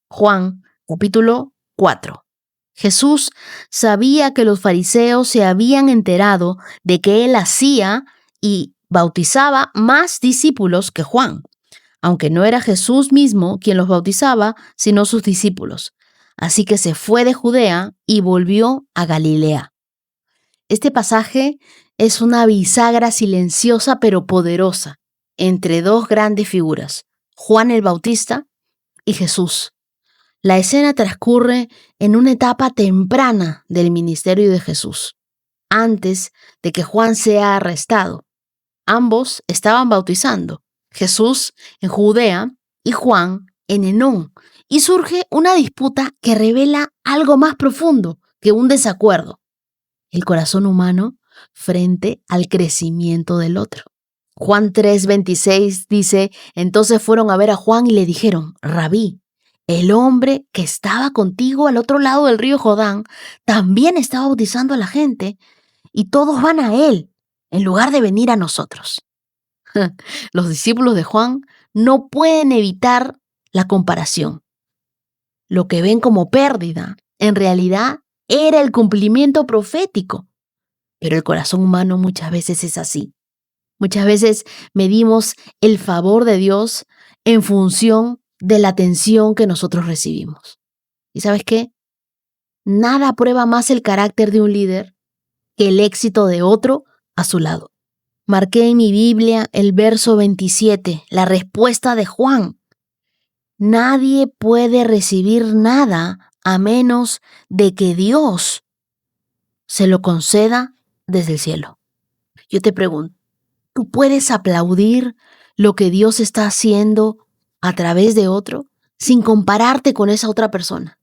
Juan, capítulo 4. Jesús sabía que los fariseos se habían enterado de que él hacía y bautizaba más discípulos que Juan, aunque no era Jesús mismo quien los bautizaba, sino sus discípulos. Así que se fue de Judea y volvió a Galilea. Este pasaje es una bisagra silenciosa pero poderosa entre dos grandes figuras, Juan el Bautista y Jesús. La escena transcurre en una etapa temprana del ministerio de Jesús, antes de que Juan sea arrestado. Ambos estaban bautizando, Jesús en Judea y Juan en Enón, y surge una disputa que revela algo más profundo que un desacuerdo: el corazón humano frente al crecimiento del otro. Juan 3:26 dice, entonces fueron a ver a Juan y le dijeron, Rabí, el hombre que estaba contigo al otro lado del río Jordán también está bautizando a la gente y todos van a él en lugar de venir a nosotros. Los discípulos de Juan no pueden evitar la comparación. Lo que ven como pérdida, en realidad, era el cumplimiento profético. Pero el corazón humano muchas veces es así. Muchas veces medimos el favor de Dios en función de la atención que nosotros recibimos. ¿Y sabes qué? Nada prueba más el carácter de un líder que el éxito de otro a su lado. Marqué en mi Biblia el verso 27, la respuesta de Juan. Nadie puede recibir nada a menos de que Dios se lo conceda desde el cielo. Yo te pregunto, ¿tú puedes aplaudir lo que Dios está haciendo a través de otro sin compararte con esa otra persona?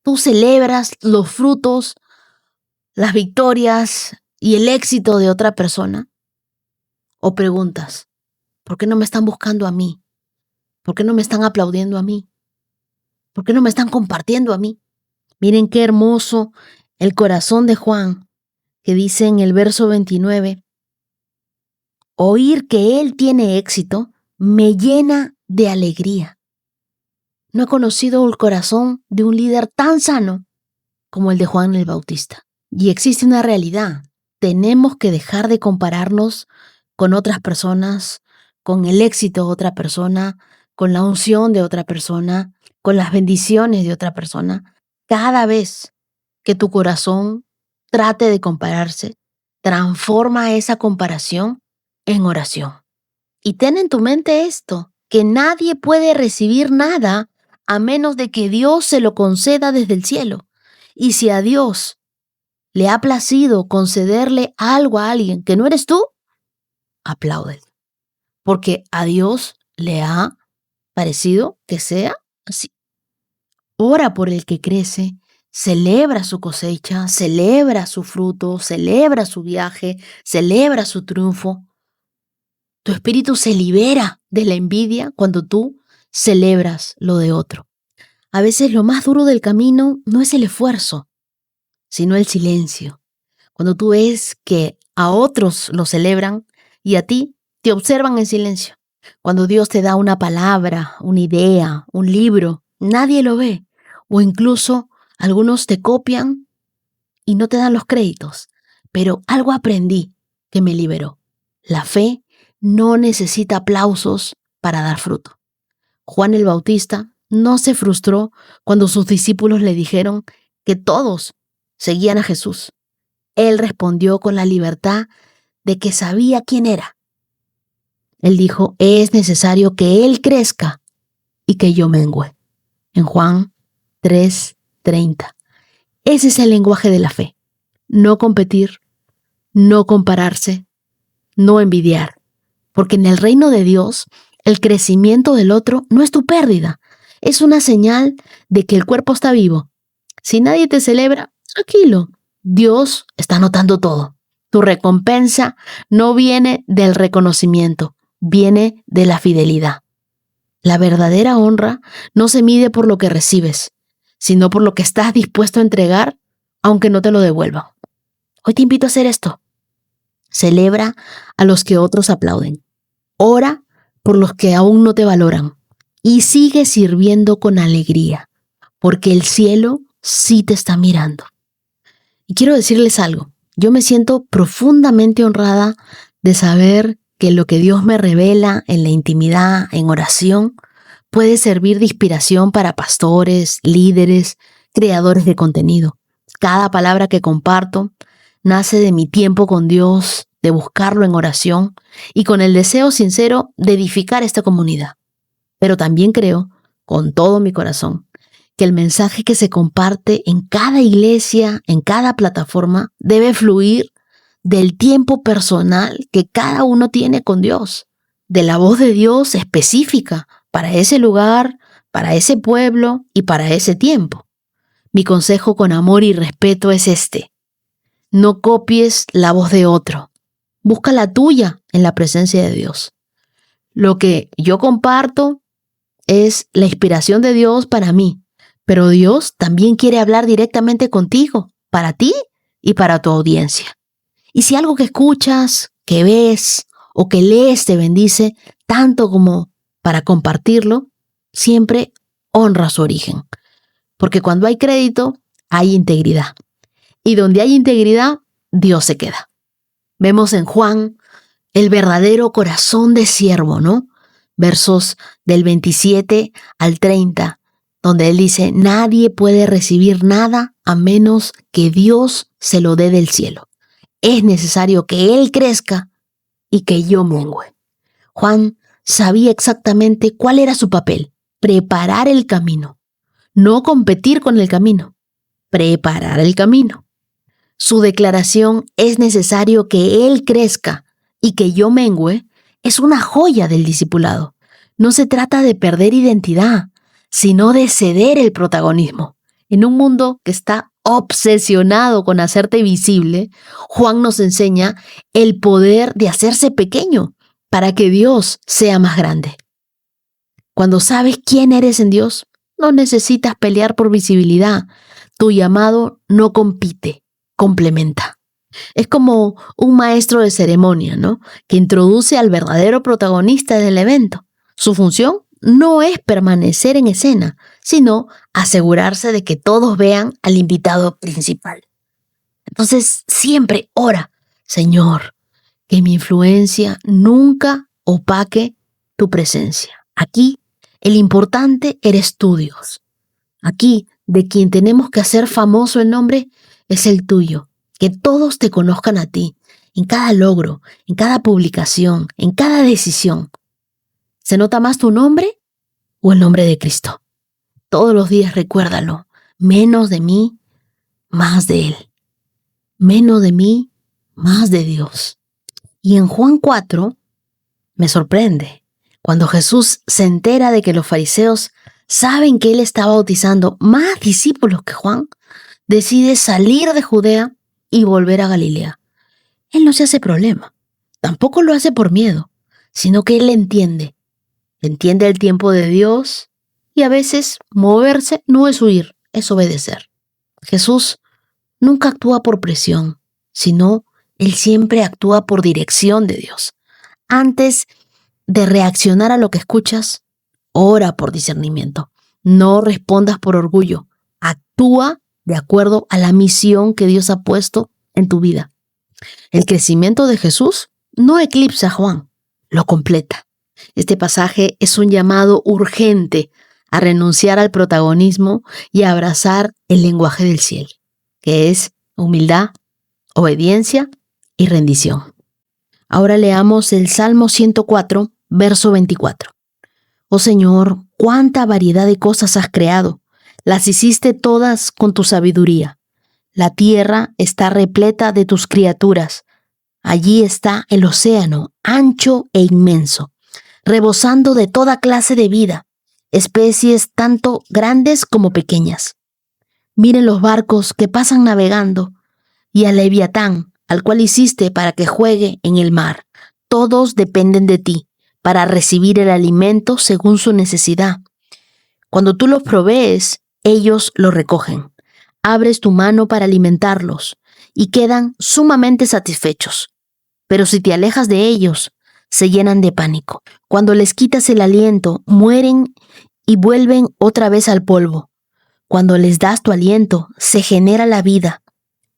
¿Tú celebras los frutos, las victorias y el éxito de otra persona? ¿O preguntas, ¿por qué no me están buscando a mí? ¿Por qué no me están aplaudiendo a mí? ¿Por qué no me están compartiendo a mí? Miren qué hermoso el corazón de Juan, que dice en el verso 29, oír que él tiene éxito me llena de alegría. No he conocido el corazón de un líder tan sano como el de Juan el Bautista. Y existe una realidad. Tenemos que dejar de compararnos con otras personas, con el éxito de otra persona, con la unción de otra persona, con las bendiciones de otra persona. Cada vez que tu corazón trate de compararse, transforma esa comparación en oración. Y ten en tu mente esto, que nadie puede recibir nada a menos de que Dios se lo conceda desde el cielo. Y si a Dios le ha placido concederle algo a alguien que no eres tú, apláudele. Porque a Dios le ha parecido que sea así. Ora por el que crece, celebra su cosecha, celebra su fruto, celebra su viaje, celebra su triunfo. Tu espíritu se libera de la envidia cuando tú celebras lo de otro. A veces lo más duro del camino no es el esfuerzo, sino el silencio. Cuando tú ves que a otros lo celebran y a ti te observan en silencio. Cuando Dios te da una palabra, una idea, un libro, nadie lo ve. O incluso algunos te copian y no te dan los créditos. Pero algo aprendí que me liberó. La fe no necesita aplausos para dar fruto. Juan el Bautista no se frustró cuando sus discípulos le dijeron que todos seguían a Jesús. Él respondió con la libertad de que sabía quién era. Él dijo, es necesario que Él crezca y que yo mengüe. En Juan 3:30. Ese es el lenguaje de la fe. No competir, no compararse, no envidiar. Porque en el reino de Dios, el crecimiento del otro no es tu pérdida. Es una señal de que el cuerpo está vivo. Si nadie te celebra, tranquilo. Dios está notando todo. Tu recompensa no viene del reconocimiento, viene de la fidelidad. La verdadera honra no se mide por lo que recibes, sino por lo que estás dispuesto a entregar, aunque no te lo devuelvan. Hoy te invito a hacer esto. Celebra a los que otros aplauden. Ora por los que aún no te valoran. Y sigue sirviendo con alegría, porque el cielo sí te está mirando. Y quiero decirles algo. Yo me siento profundamente honrada de saber que lo que Dios me revela en la intimidad, en oración, puede servir de inspiración para pastores, líderes, creadores de contenido. Cada palabra que comparto nace de mi tiempo con Dios, de buscarlo en oración y con el deseo sincero de edificar esta comunidad. Pero también creo, con todo mi corazón, que el mensaje que se comparte en cada iglesia, en cada plataforma, debe fluir del tiempo personal que cada uno tiene con Dios, de la voz de Dios específica para ese lugar, para ese pueblo y para ese tiempo. Mi consejo con amor y respeto es este: no copies la voz de otro. Busca la tuya en la presencia de Dios. Lo que yo comparto es la inspiración de Dios para mí, pero Dios también quiere hablar directamente contigo, para ti y para tu audiencia. Y si algo que escuchas, que ves o que lees te bendice tanto como para compartirlo, siempre honra su origen. Porque cuando hay crédito, hay integridad. Y donde hay integridad, Dios se queda. Vemos en Juan el verdadero corazón de siervo, ¿no? Versos del 27 al 30, donde él dice, nadie puede recibir nada a menos que Dios se lo dé del cielo. Es necesario que Él crezca y que yo mengüe. Juan sabía exactamente cuál era su papel. preparar el camino, no competir con el camino, preparar el camino. Su declaración es necesario que Él crezca y que yo mengüe es una joya del discipulado. No se trata de perder identidad, sino de ceder el protagonismo. En un mundo que está obsesionado con hacerte visible, Juan nos enseña el poder de hacerse pequeño para que Dios sea más grande. Cuando sabes quién eres en Dios, no necesitas pelear por visibilidad. Tu llamado no compite, complementa. Es como un maestro de ceremonia, ¿no? Que introduce al verdadero protagonista del evento. Su función no es permanecer en escena, sino asegurarse de que todos vean al invitado principal. Entonces, siempre ora, Señor, que mi influencia nunca opaque tu presencia. Aquí, el importante eres tú, Dios. Aquí, de quien tenemos que hacer famoso el nombre, es el tuyo. Que todos te conozcan a ti, en cada logro, en cada publicación, en cada decisión. ¿Se nota más tu nombre o el nombre de Cristo? Todos los días recuérdalo. Menos de mí, más de Él. Menos de mí, más de Dios. Y en Juan 4, me sorprende, cuando Jesús se entera de que los fariseos saben que Él está bautizando más discípulos que Juan, decide salir de Judea y volver a Galilea. Él no se hace problema. Tampoco lo hace por miedo, sino que Él entiende el tiempo de Dios y a veces moverse no es huir, es obedecer. Jesús nunca actúa por presión, sino Él siempre actúa por dirección de Dios. Antes de reaccionar a lo que escuchas, ora por discernimiento. No respondas por orgullo. Actúa de acuerdo a la misión que Dios ha puesto en tu vida. El crecimiento de Jesús no eclipsa a Juan, lo completa. Este pasaje es un llamado urgente a renunciar al protagonismo y a abrazar el lenguaje del cielo, que es humildad, obediencia y rendición. Ahora leamos el Salmo 104, verso 24. Oh Señor, cuánta variedad de cosas has creado. Las hiciste todas con tu sabiduría. La tierra está repleta de tus criaturas. Allí está el océano, ancho e inmenso, rebosando de toda clase de vida, especies tanto grandes como pequeñas. Miren los barcos que pasan navegando y al Leviatán, al cual hiciste para que juegue en el mar. Todos dependen de ti para recibir el alimento según su necesidad. Cuando tú los provees, ellos lo recogen. Abres tu mano para alimentarlos y quedan sumamente satisfechos. Pero si te alejas de ellos, se llenan de pánico. Cuando les quitas el aliento, mueren y vuelven otra vez al polvo. Cuando les das tu aliento, se genera la vida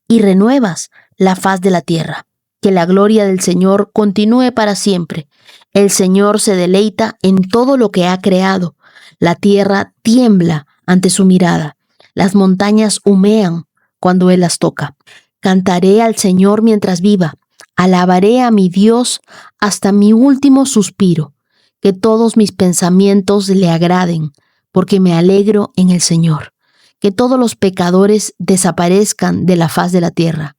y renuevas la faz de la tierra. Que la gloria del Señor continúe para siempre. El Señor se deleita en todo lo que ha creado. La tierra tiembla ante su mirada. Las montañas humean cuando Él las toca. Cantaré al Señor mientras viva. Alabaré a mi Dios hasta mi último suspiro. Que todos mis pensamientos le agraden, porque me alegro en el Señor. Que todos los pecadores desaparezcan de la faz de la tierra,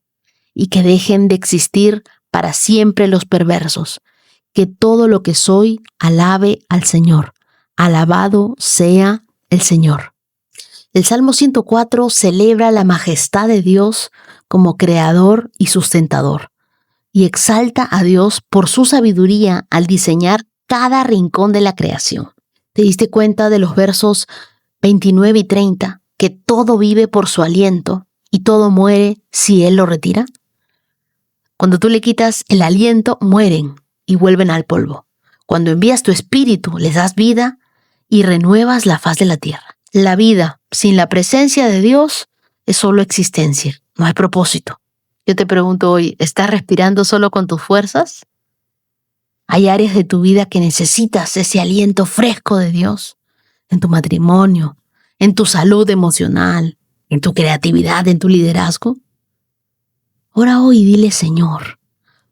y que dejen de existir para siempre los perversos. Que todo lo que soy alabe al Señor. Alabado sea el Señor. El Salmo 104 celebra la majestad de Dios como creador y sustentador, y exalta a Dios por su sabiduría al diseñar cada rincón de la creación. ¿Te diste cuenta de los versos 29 y 30? Que todo vive por su aliento y todo muere si Él lo retira. Cuando tú le quitas el aliento, mueren y vuelven al polvo. Cuando envías tu espíritu, les das vida y renuevas la faz de la tierra. La vida sin la presencia de Dios es solo existencia, no hay propósito. Yo te pregunto hoy, ¿estás respirando solo con tus fuerzas? ¿Hay áreas de tu vida que necesitas ese aliento fresco de Dios? En tu matrimonio, en tu salud emocional, en tu creatividad, en tu liderazgo. Ora hoy y dile, Señor,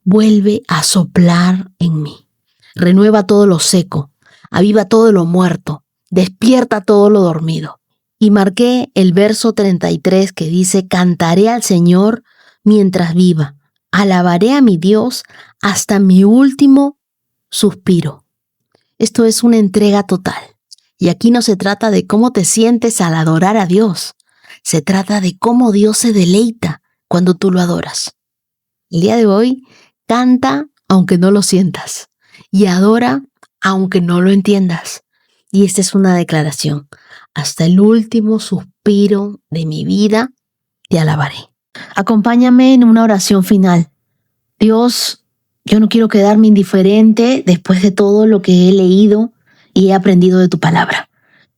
vuelve a soplar en mí. Renueva todo lo seco, aviva todo lo muerto. despierta todo lo dormido. Y marqué el verso 33 que dice: cantaré al Señor mientras viva, alabaré a mi Dios hasta mi último suspiro. Esto es una entrega total. Y aquí no se trata de cómo te sientes al adorar a Dios. Se trata de cómo Dios se deleita cuando tú lo adoras. El día de hoy, canta aunque no lo sientas y adora aunque no lo entiendas. Y esta es una declaración: hasta el último suspiro de mi vida te alabaré. Acompáñame en una oración final. Dios, yo no quiero quedarme indiferente después de todo lo que he leído y he aprendido de tu palabra.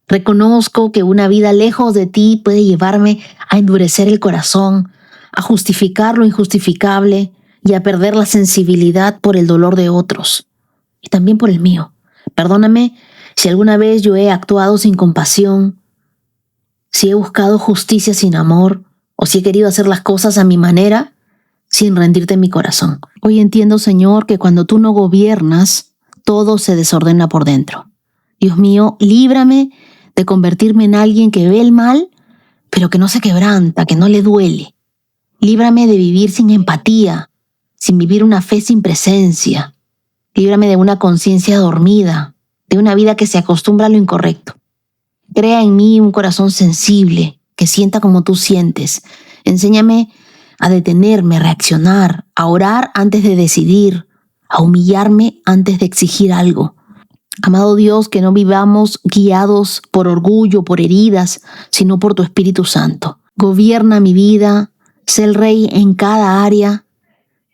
Reconozco que una vida lejos de ti puede llevarme a endurecer el corazón, a justificar lo injustificable y a perder la sensibilidad por el dolor de otros y también por el mío. Perdóname si alguna vez yo he actuado sin compasión, si he buscado justicia sin amor o si he querido hacer las cosas a mi manera sin rendirte mi corazón. Hoy entiendo, Señor, que cuando tú no gobiernas, todo se desordena por dentro. Dios mío, líbrame de convertirme en alguien que ve el mal, pero que no se quebranta, que no le duele. Líbrame de vivir sin empatía, sin vivir una fe sin presencia. Líbrame de una conciencia dormida, de una vida que se acostumbra a lo incorrecto. Crea en mí un corazón sensible, que sienta como tú sientes. Enséñame a detenerme, a reaccionar, a orar antes de decidir, a humillarme antes de exigir algo. Amado Dios, que no vivamos guiados por orgullo, por heridas, sino por tu Espíritu Santo. Gobierna mi vida, sé el Rey en cada área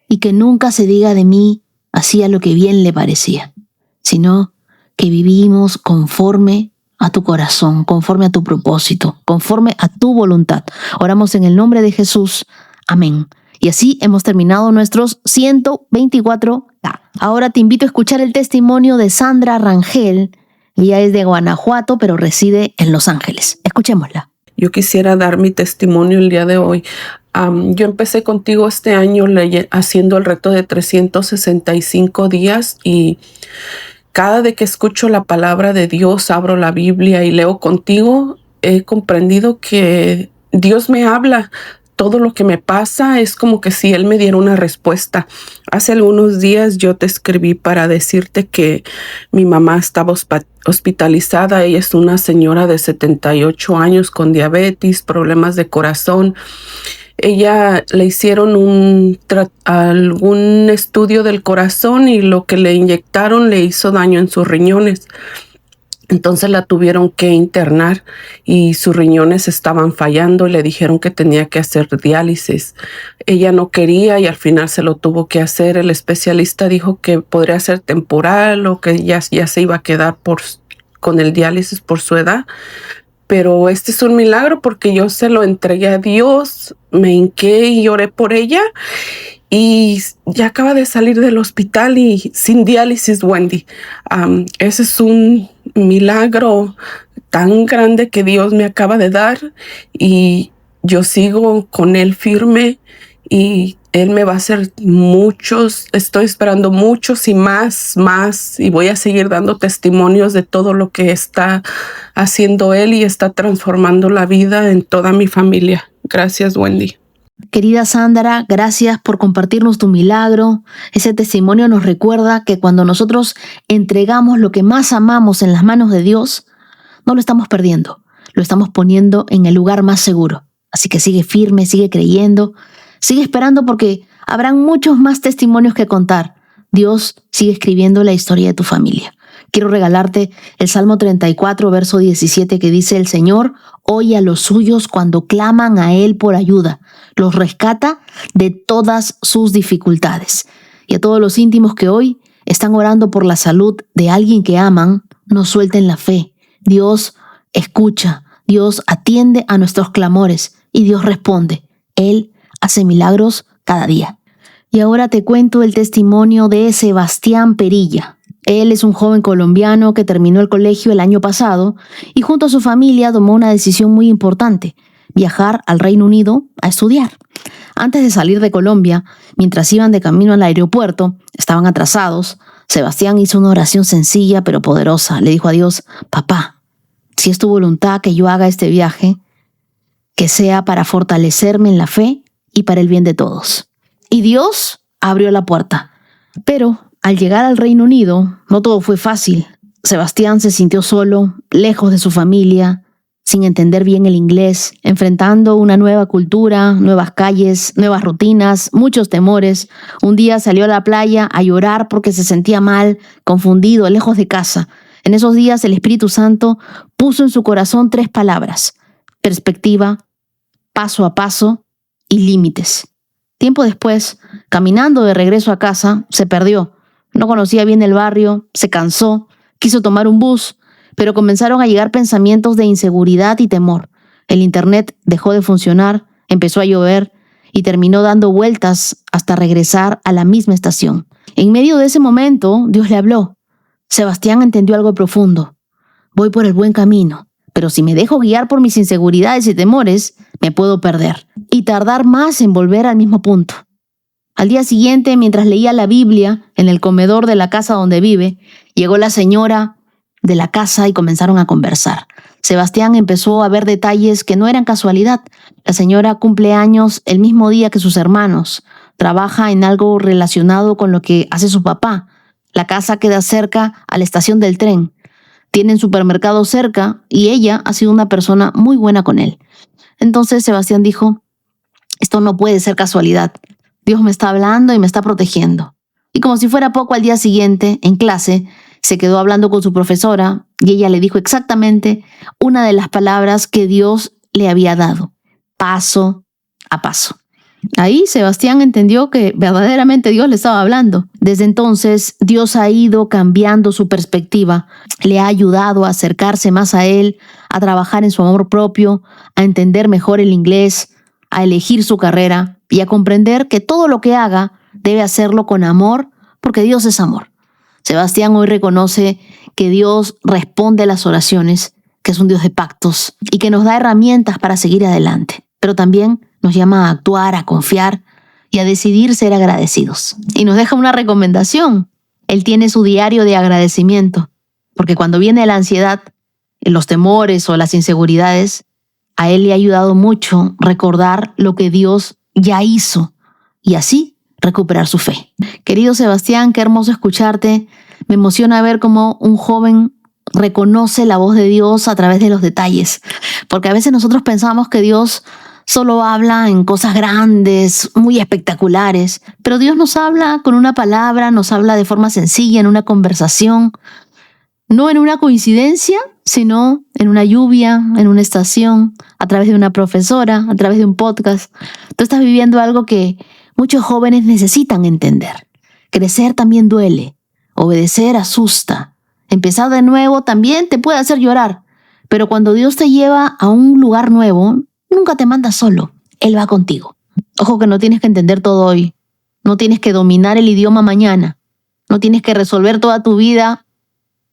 y que nunca se diga de mí hacía lo que bien le parecía, sino que vivimos conforme a tu corazón, conforme a tu propósito, conforme a tu voluntad. Oramos en el nombre de Jesús. Amén. Y así hemos terminado nuestros 124K. Ahora te invito a escuchar el testimonio de Sandra Rangel. Ella es de Guanajuato, pero reside en Los Ángeles. Escuchémosla. Yo quisiera dar mi testimonio el día de hoy. Yo empecé contigo este año haciendo el reto de 365 días y cada vez que escucho la palabra de Dios, abro la Biblia y leo contigo, he comprendido que Dios me habla. Todo lo que me pasa es como que si Él me diera una respuesta. Hace algunos días yo te escribí para decirte que mi mamá estaba hospitalizada. Ella es una señora de 78 años con diabetes, problemas de corazón. Ella le hicieron algún estudio del corazón y lo que le inyectaron le hizo daño en sus riñones. Entonces la tuvieron que internar y sus riñones estaban fallando y le dijeron que tenía que hacer diálisis. Ella no quería y al final se lo tuvo que hacer. El especialista dijo que podría ser temporal o que ya se iba a quedar con el diálisis por su edad. Pero este es un milagro porque yo se lo entregué a Dios, me hinqué y oré por ella. Y ya acaba de salir del hospital y sin diálisis, Wendy. Ese es un milagro tan grande que Dios me acaba de dar y yo sigo con Él firme y Él me va a hacer muchos, estoy esperando muchos y más y voy a seguir dando testimonios de todo lo que está haciendo Él y está transformando la vida en toda mi familia. Gracias, Wendy. Querida Sandra, gracias por compartirnos tu milagro. Ese testimonio nos recuerda que cuando nosotros entregamos lo que más amamos en las manos de Dios, no lo estamos perdiendo, lo estamos poniendo en el lugar más seguro. Así que sigue firme, sigue creyendo, sigue esperando porque habrán muchos más testimonios que contar. Dios sigue escribiendo la historia de tu familia. Quiero regalarte el Salmo 34, verso 17, que dice: el Señor oye a los suyos cuando claman a Él por ayuda. Los rescata de todas sus dificultades. Y a todos los íntimos que hoy están orando por la salud de alguien que aman, no suelten la fe. Dios escucha, Dios atiende a nuestros clamores y Dios responde. Él hace milagros cada día. Y ahora te cuento el testimonio de Sebastián Perilla. Él es un joven colombiano que terminó el colegio el año pasado y junto a su familia tomó una decisión muy importante: viajar al Reino Unido a estudiar. Antes de salir de Colombia, mientras iban de camino al aeropuerto, estaban atrasados. Sebastián hizo una oración sencilla pero poderosa. Le dijo a Dios: papá, si es tu voluntad que yo haga este viaje, que sea para fortalecerme en la fe y para el bien de todos. Y Dios abrió la puerta. Pero al llegar al Reino Unido, no todo fue fácil. Sebastián se sintió solo, lejos de su familia, sin entender bien el inglés, enfrentando una nueva cultura, nuevas calles, nuevas rutinas, muchos temores. Un día salió a la playa a llorar porque se sentía mal, confundido, lejos de casa. En esos días el Espíritu Santo puso en su corazón 3 palabras: perspectiva, paso a paso y límites. Tiempo después, caminando de regreso a casa, se perdió. No conocía bien el barrio, se cansó, quiso tomar un bus, pero comenzaron a llegar pensamientos de inseguridad y temor. El internet dejó de funcionar, empezó a llover y terminó dando vueltas hasta regresar a la misma estación. En medio de ese momento, Dios le habló. Sebastián entendió algo profundo. Voy por el buen camino, pero si me dejo guiar por mis inseguridades y temores, me puedo perder y tardar más en volver al mismo punto. Al día siguiente, mientras leía la Biblia en el comedor de la casa donde vive, llegó la señora de la casa y comenzaron a conversar. Sebastián empezó a ver detalles que no eran casualidad. La señora cumple años el mismo día que sus hermanos. Trabaja en algo relacionado con lo que hace su papá. La casa queda cerca a la estación del tren. Tienen supermercado cerca y ella ha sido una persona muy buena con él. Entonces Sebastián dijo, esto no puede ser casualidad. Dios me está hablando y me está protegiendo. Y como si fuera poco, al día siguiente, en clase, se quedó hablando con su profesora y ella le dijo exactamente una de las palabras que Dios le había dado: paso a paso. Ahí Sebastián entendió que verdaderamente Dios le estaba hablando. Desde entonces, Dios ha ido cambiando su perspectiva. Le ha ayudado a acercarse más a Él, a trabajar en su amor propio, a entender mejor el inglés, a elegir su carrera y a comprender que todo lo que haga debe hacerlo con amor, porque Dios es amor. Sebastián hoy reconoce que Dios responde a las oraciones, que es un Dios de pactos y que nos da herramientas para seguir adelante. Pero también nos llama a actuar, a confiar y a decidir ser agradecidos. Y nos deja una recomendación. Él tiene su diario de agradecimiento, porque cuando viene la ansiedad, los temores o las inseguridades, a él le ha ayudado mucho recordar lo que Dios ya hizo y así recuperar su fe. Querido Sebastián, qué hermoso escucharte. Me emociona ver cómo un joven reconoce la voz de Dios a través de los detalles, porque a veces nosotros pensamos que Dios solo habla en cosas grandes, muy espectaculares, pero Dios nos habla con una palabra, nos habla de forma sencilla, en una conversación, no en una coincidencia, sino en una lluvia, en una estación, a través de una profesora, a través de un podcast. Tú estás viviendo algo que muchos jóvenes necesitan entender. Crecer también duele, obedecer asusta, empezar de nuevo también te puede hacer llorar, pero cuando Dios te lleva a un lugar nuevo, nunca te manda solo, Él va contigo. Ojo que no tienes que entender todo hoy, no tienes que dominar el idioma mañana, no tienes que resolver toda tu vida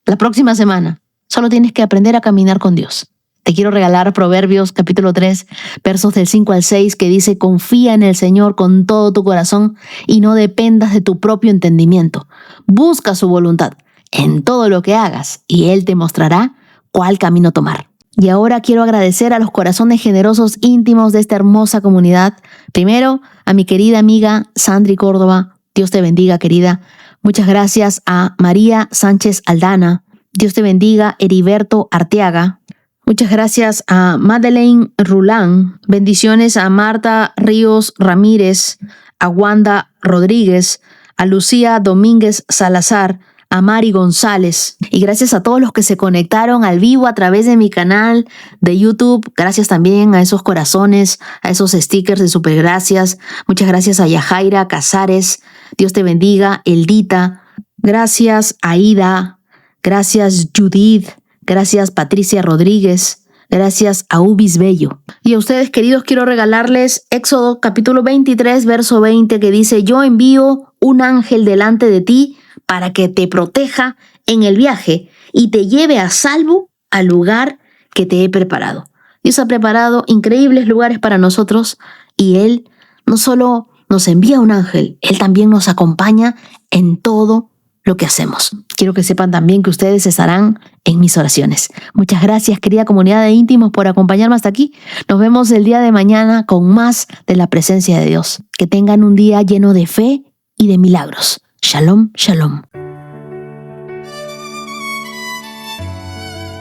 la próxima semana, solo tienes que aprender a caminar con Dios. Te quiero regalar Proverbios capítulo 3, versos del 5 al 6, que dice: confía en el Señor con todo tu corazón y no dependas de tu propio entendimiento. Busca su voluntad en todo lo que hagas y Él te mostrará cuál camino tomar. Y ahora quiero agradecer a los corazones generosos íntimos de esta hermosa comunidad. Primero, a mi querida amiga Sandri Córdoba. Dios te bendiga, querida. Muchas gracias a María Sánchez Aldana. Dios te bendiga, Heriberto Arteaga. Muchas gracias a Madeleine Rulán. Bendiciones a Marta Ríos Ramírez, a Wanda Rodríguez, a Lucía Domínguez Salazar, a Mari González. Y gracias a todos los que se conectaron al vivo a través de mi canal de YouTube. Gracias también a esos corazones, a esos stickers de supergracias. Muchas gracias a Yajaira Casares. Dios te bendiga, Eldita. Gracias, Aida. Gracias, Judith. Gracias, Patricia Rodríguez. Gracias a Ubis Bello. Y a ustedes, queridos, quiero regalarles Éxodo capítulo 23, verso 20, que dice: yo envío un ángel delante de ti para que te proteja en el viaje y te lleve a salvo al lugar que te he preparado. Dios ha preparado increíbles lugares para nosotros y Él no solo nos envía un ángel, Él también nos acompaña en todo lo que hacemos. Quiero que sepan también que ustedes estarán en mis oraciones. Muchas gracias, querida comunidad de íntimos, por acompañarme hasta aquí. Nos vemos el día de mañana con más de la presencia de Dios. Que tengan un día lleno de fe y de milagros. Shalom, shalom.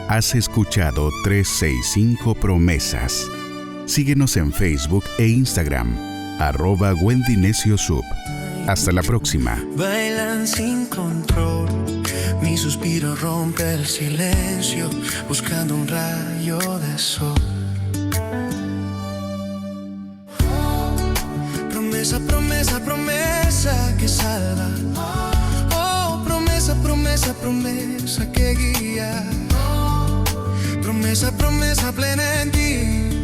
Has escuchado 365 Promesas. Síguenos en Facebook e Instagram, @Wendy Necio Sub. Hasta la próxima. Bailan sin control, mi suspiro rompe el silencio, buscando un rayo de sol. Promesa, promesa, promesa que salva. Oh, promesa, promesa, promesa que guía. Promesa, promesa plena en ti.